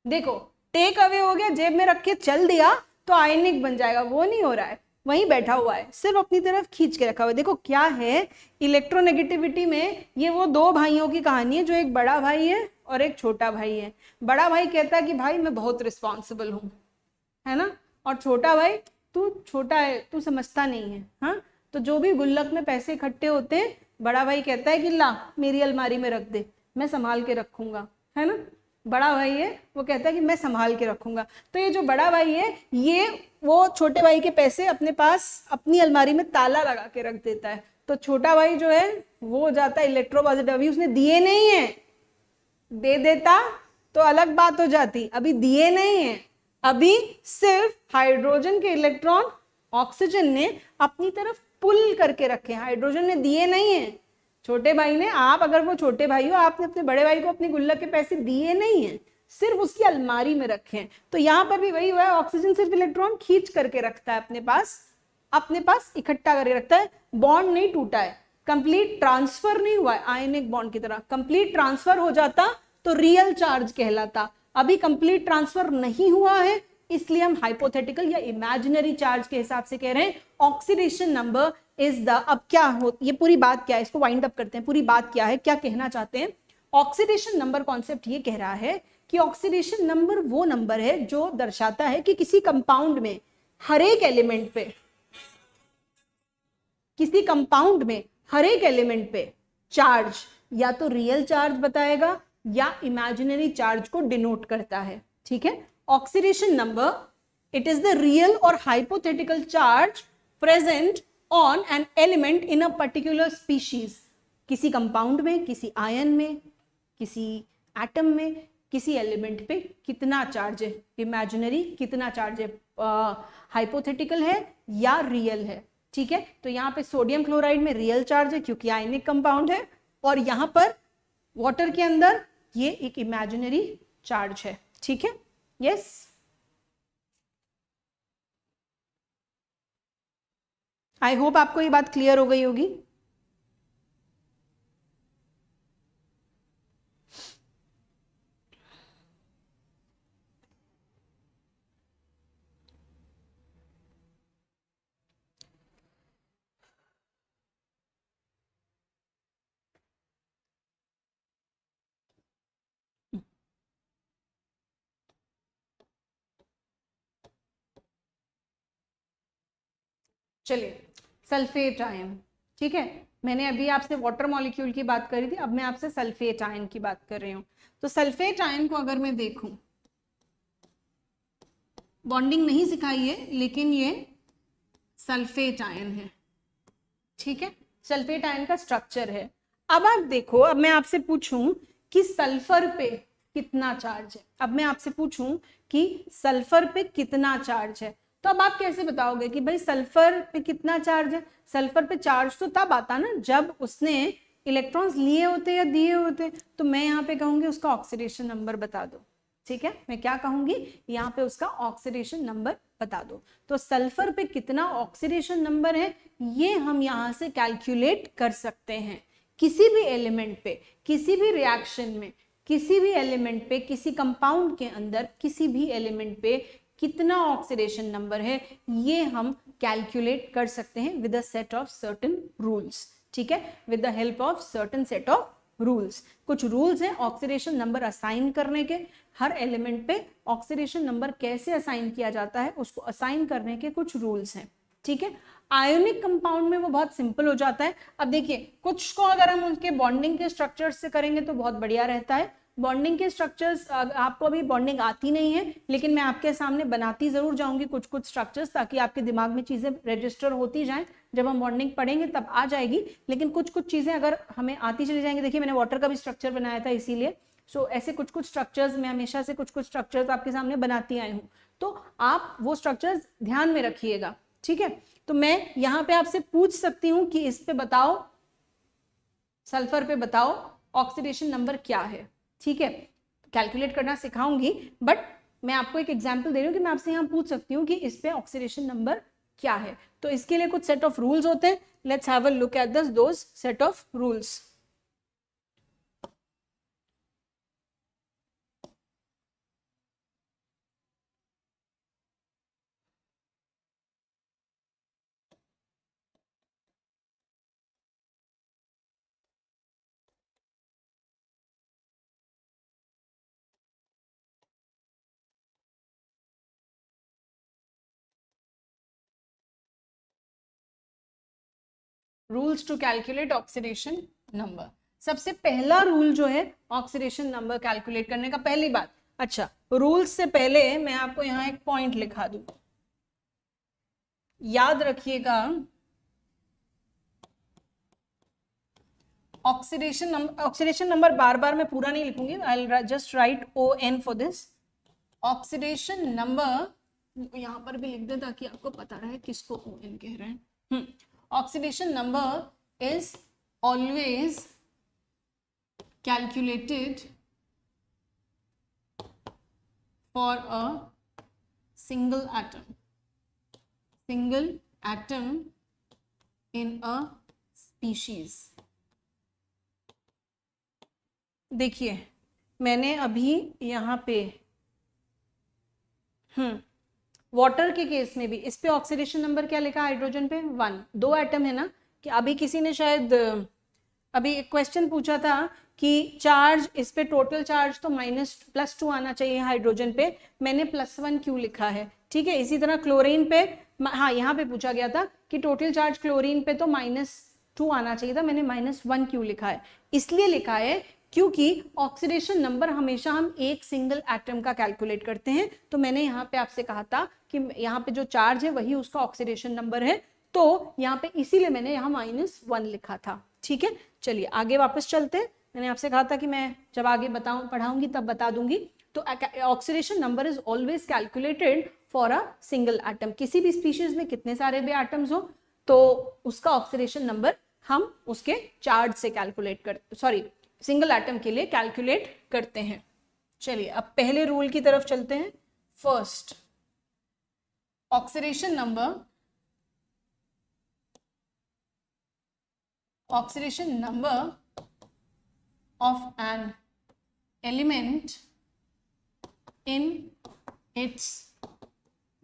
देखो, टेक अवे हो गया, जेब में रख के चल दिया तो आयनिक बन जाएगा, वो नहीं हो रहा है, वहीं बैठा हुआ है, सिर्फ अपनी तरफ खींच के रखा हुआ है। देखो क्या है इलेक्ट्रोनेगेटिविटी में, ये वो दो भाइयों की कहानी है, जो एक बड़ा भाई है और एक छोटा भाई है। बड़ा भाई कहता है कि भाई मैं बहुत रिस्पॉन्सिबल हूँ, है ना, और छोटा भाई तू छोटा है, तू समझता नहीं है। हाँ, तो जो भी गुल्लक में पैसे इकट्ठे होते हैं, बड़ा भाई कहता है कि ला मेरी अलमारी में रख दे, मैं संभाल के रखूंगा, है ना। बड़ा भाई है वो कहता है कि मैं संभाल के रखूंगा। तो ये जो बड़ा भाई है ये वो छोटे भाई के पैसे अपने पास अपनी अलमारी में ताला लगा के रख देता है। तो छोटा भाई जो है वो जाता है इलेक्ट्रोपॉजिटिव, अभी उसने दिए नहीं है, दे देता तो अलग बात हो जाती, अभी दिए नहीं है, अभी सिर्फ हाइड्रोजन के इलेक्ट्रॉन ऑक्सीजन ने अपनी तरफ पुल करके रखे, हाइड्रोजन ने दिए नहीं है। छोटे भाई ने, आप अगर वो छोटे भाई हो, आपने अपने बड़े भाई को अपनी गुल्लक के पैसे दिए नहीं है, सिर्फ उसकी अलमारी में रखे हैं। तो यहां पर भी वही हुआ है, ऑक्सीजन सिर्फ इलेक्ट्रॉन खींच करके रखता है अपने पास इकट्ठा करके रखता है, बॉन्ड नहीं टूटा है, कंप्लीट ट्रांसफर नहीं हुआ है आयनिक बॉन्ड की तरह। कंप्लीट ट्रांसफर हो जाता तो रियल चार्ज कहलाता, अभी कंप्लीट ट्रांसफर नहीं हुआ है, इसलिए हम हाइपोथेटिकल या इमेजिनरी चार्ज के हिसाब से कह रहे हैं। ऑक्सीडेशन नंबर इज द, अब क्या हो, ये पूरी बात क्या है, इसको वाइंड अप करते हैं, पूरी बात क्या है, क्या कहना चाहते हैं। ऑक्सीडेशन नंबर कॉन्सेप्ट ये कह रहा है कि ऑक्सीडेशन नंबर वो नंबर है जो दर्शाता है कि किसी कंपाउंड में हर एक एलिमेंट पे, किसी कंपाउंड में हर एक एलिमेंट पे चार्ज या तो रियल चार्ज बताएगा या इमेजिनरी चार्ज को डिनोट करता है, ठीक है। Oxidation number, it is the real और hypothetical charge present on an element in a particular species. किसी कंपाउंड में, किसी आयन में, किसी एटम में, किसी एलिमेंट पे कितना चार्ज है, इमेजिनरी कितना चार्ज है, हाइपोथेटिकल है या रियल है, ठीक है। तो यहाँ पे सोडियम क्लोराइड में रियल चार्ज है क्योंकि आयनिक कंपाउंड है, और यहाँ पर वाटर के अंदर ये एक इमेजिनरी चार्ज है, ठीक है। यस, आई होप आपको ये बात क्लियर हो गई होगी। चलिए, सल्फेट आयन, ठीक है। मैंने अभी आपसे वाटर मॉलिक्यूल की बात करी थी, अब मैं आपसे सल्फेट आयन की बात कर रही हूँ। तो सल्फेट आयन को अगर मैं देखूं, बॉन्डिंग नहीं सिखाई है लेकिन ये सल्फेट आयन है, ठीक है। सल्फेट आयन का स्ट्रक्चर है। अब आप देखो, अब मैं आपसे पूछूं कि सल्फर पे कितना चार्ज है, अब मैं आपसे पूछूं कि सल्फर पे कितना चार्ज है, तो अब आप कैसे बताओगे कि भाई सल्फर पे कितना चार्ज है। सल्फर पे चार्ज तो तब आता ना जब उसने इलेक्ट्रॉन्स लिए होते या दिए होते। तो मैं यहाँ पे कहूंगी उसका ऑक्सीडेशन नंबर बता दो, ठीक है। मैं क्या कहूंगी, यहाँ पे उसका ऑक्सीडेशन नंबर बता दो। तो सल्फर पे कितना ऑक्सीडेशन नंबर है ये हम यहाँ से कैलकुलेट कर सकते हैं। किसी भी एलिमेंट पे, किसी भी रिएक्शन में, किसी भी एलिमेंट पे, किसी कंपाउंड के अंदर किसी भी एलिमेंट पे कितना ऑक्सीडेशन नंबर है ये हम कैलकुलेट कर सकते हैं with a set of certain rules, ठीक है, with the help of certain set of rules. कुछ रूल्स हैं ऑक्सीडेशन नंबर असाइन करने के, हर एलिमेंट पे ऑक्सीडेशन नंबर कैसे असाइन किया जाता है उसको असाइन करने के कुछ रूल्स हैं, ठीक है। आयोनिक कंपाउंड में वो बहुत सिंपल हो जाता है। अब देखिए, कुछ को अगर हम उनके बॉन्डिंग के स्ट्रक्चर से करेंगे तो बहुत बढ़िया रहता है, बॉन्डिंग के स्ट्रक्चर्स आपको अभी बॉन्डिंग आती नहीं है, लेकिन मैं आपके सामने बनाती जरूर जाऊंगी कुछ कुछ स्ट्रक्चर्स, ताकि आपके दिमाग में चीजें रजिस्टर होती जाएं। जब हम बॉन्डिंग पढ़ेंगे तब आ जाएगी, लेकिन कुछ कुछ चीजें अगर हमें आती चली जाएंगी। देखिए मैंने वाटर का भी स्ट्रक्चर बनाया था इसीलिए। सो ऐसे कुछ कुछ स्ट्रक्चर्स मैं हमेशा से कुछ कुछ स्ट्रक्चर्स आपके सामने बनाती आई हूँ, तो आप वो स्ट्रक्चर्स ध्यान में रखिएगा, ठीक है। तो मैं यहाँ पे आपसे पूछ सकती हूँ कि इस पे बताओ, सल्फर पे बताओ ऑक्सीडेशन नंबर क्या है, ठीक है। कैलकुलेट करना सिखाऊंगी, बट मैं आपको एक एग्जांपल दे रही हूँ कि मैं आपसे यहाँ पूछ सकती हूँ कि इस पे ऑक्सीडेशन नंबर क्या है। तो इसके लिए कुछ सेट ऑफ रूल्स होते हैं। Let's have a look at those set of rules. Rules to calculate oxidation number. सबसे पहला रूल जो है ऑक्सीडेशन नंबर कैलकुलेट करने का, पहली बात, अच्छा रूल्स से पहले मैं आपको यहाँ एक पॉइंट लिखा दूं, याद रखिएगा ऑक्सीडेशन नंबर बार बार मैं पूरा नहीं लिखूंगी, I will just right ON for this. Oxidation number यहां पर भी लिख दे ताकि आपको पता रहे किसको ON कह रहे हैं। Oxidation number is always calculated for a single atom in a species. देखिए मैंने अभी यहाँ पे वाटर के केस में भी इस पे ऑक्सीडेशन नंबर क्या लिखा, हाइड्रोजन पे 1, 2 एटम है ना। कि अभी किसी ने शायद अभी एक क्वेश्चन पूछा था कि चार्ज इस पे टोटल चार्ज तो +2 आना चाहिए हाइड्रोजन पे, मैंने +1 क्यों लिखा है, ठीक है। इसी तरह क्लोरीन पे, हाँ यहाँ पे पूछा गया था कि टोटल चार्ज क्लोरीन पे तो -2 आना चाहिए था, मैंने -1 क्यों लिखा है। इसलिए लिखा है क्योंकि ऑक्सीडेशन नंबर हमेशा हम एक सिंगल एटम का कैलकुलेट करते हैं। तो मैंने यहाँ पे आपसे कहा था कि यहाँ पे जो चार्ज है वही उसका ऑक्सीडेशन नंबर है, तो यहाँ पे इसीलिए मैंने यहाँ -1 लिखा था, ठीक है। चलिए आगे वापस चलते हैं। मैंने आपसे कहा था कि मैं जब आगे पढ़ाऊंगी तब बता दूंगी। तो oxidation number is always calculated for a single atom. किसी भी स्पीशीज में कितने सारे भी एटम्स हो तो उसका ऑक्सीडेशन नंबर हम उसके चार्ज से कैलकुलेट सिंगल एटम के लिए कैलकुलेट करते हैं। चलिए अब पहले रूल की तरफ चलते हैं। First, oxidation number of an element in its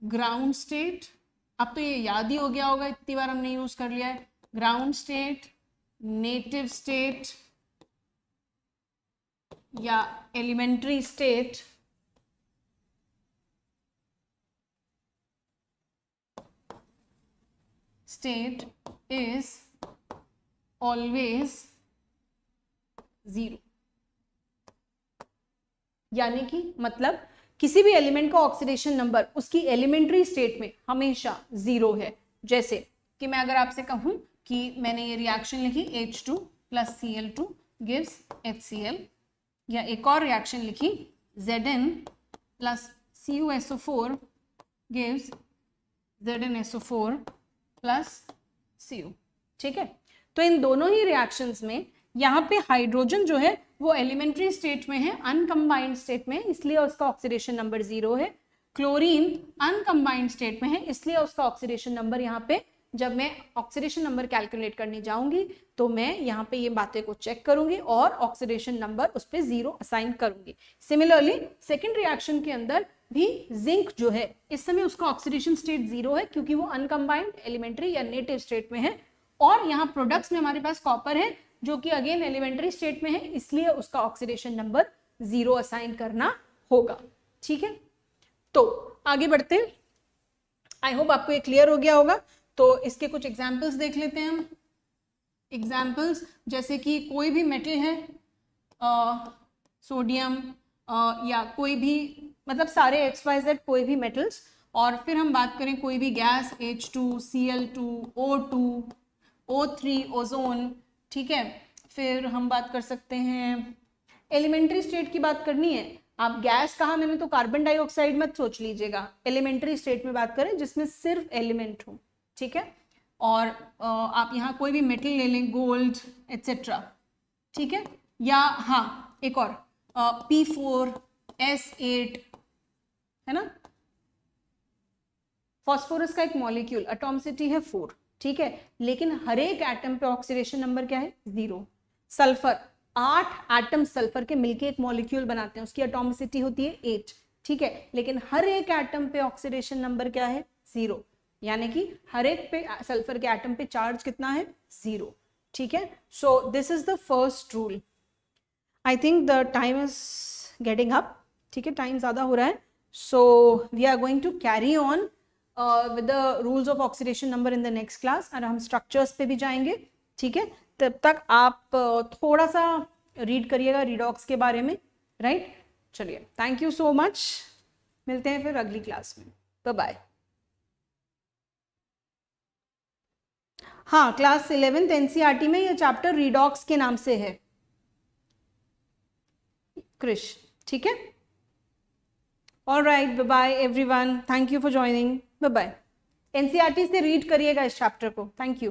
ground state। अब तो ये याद ही हो गया होगा, इतनी बार हमने यूज कर लिया है। ग्राउंड स्टेट, नेटिव स्टेट या एलिमेंट्री स्टेट, इज ऑलवेज 0। यानी कि मतलब किसी भी एलिमेंट का ऑक्सीडेशन नंबर उसकी एलिमेंट्री स्टेट में हमेशा 0 है। जैसे कि मैं अगर आपसे कहूं कि मैंने ये रिएक्शन लिखी H2 + Cl2 gives HCl, या एक और रिएक्शन लिखी Zn + CuSO4 gives ZnSO4 + Cu, ठीक है। तो इन दोनों ही रिएक्शंस में यहाँ पे हाइड्रोजन जो है वो एलिमेंट्री स्टेट में है, अनकंबाइंड स्टेट में, इसलिए उसका ऑक्सीडेशन नंबर 0 है। क्लोरीन अनकंबाइंड स्टेट में है, इसलिए उसका ऑक्सीडेशन नंबर यहाँ पे, जब मैं ऑक्सीडेशन नंबर कैलकुलेट करने जाऊंगी तो मैं यहाँ पे ये बातें को चेक करूंगी और ऑक्सीडेशन नंबर उस पर 0 असाइन करूंगी। सिमिलरली सेकेंड रिएक्शन के अंदर भी जिंक जो है इस समय उसका ऑक्सीडेशन स्टेट 0 है, क्योंकि वो अनकंबाइंड एलिमेंट्री या नेटिव स्टेट में है। और यहाँ प्रोडक्ट्स में हमारे पास कॉपर है जो कि अगेन एलिमेंट्री स्टेट में है, इसलिए उसका ऑक्सीडेशन नंबर 0 असाइन करना होगा, ठीक है। तो आगे बढ़ते हैं। आई होप आपको ये क्लियर हो गया होगा। तो इसके कुछ एग्जाम्पल्स देख लेते हैं हम। एग्जाम्पल्स जैसे कि कोई भी मेटल है, सोडियम या कोई भी, मतलब सारे XYZ कोई भी मेटल्स। और फिर हम बात करें कोई भी gas, H2, Cl2, O2, O3, ozone, ठीक है। फिर हम बात कर सकते हैं एलिमेंट्री स्टेट की बात करनी है। आप गैस कहा मैंने तो कार्बन डाइऑक्साइड मत सोच लीजिएगा, एलिमेंट्री स्टेट में बात करें जिसमें सिर्फ एलिमेंट हो, ठीक है। और आप यहाँ कोई भी मेटल ले लें, गोल्ड एट्सेट्रा, ठीक है। या हाँ एक और P4, S8, है ना। फॉस्फोरस का एक मॉलिक्यूल एटॉमिसिटी है 4, ठीक है, लेकिन हर एक एटम पे ऑक्सीडेशन नंबर क्या है? 0। सल्फर, 8 एटम सल्फर के मिलके एक मॉलिक्यूल बनाते हैं, उसकी एटॉमिसिटी होती है 8, ठीक है, लेकिन हर एक एटम पे ऑक्सीडेशन नंबर क्या है? 0, यानी कि हर एक पे सल्फर के एटम पे चार्ज कितना है? 0, ठीक है। So this is the first rule. I think the time is getting up, ठीक है, टाइम ज्यादा हो रहा है। So we are going to carry on with the rules of oxidation number in the next class, और हम structures पे भी जाएंगे, ठीक है। तब तक आप थोड़ा सा रीड करिएगा रिडॉक्स के बारे में, राइट। चलिए, थैंक यू सो मच, मिलते हैं फिर अगली क्लास में, बाय बाय। हाँ, क्लास 11th NCERT में ये चैप्टर रिडॉक्स के नाम से है, क्रिश, ठीक है। All right, bye bye everyone, thank you for joining, bye bye. NCERT से रीड करिएगा इस चैप्टर को, थैंक यू।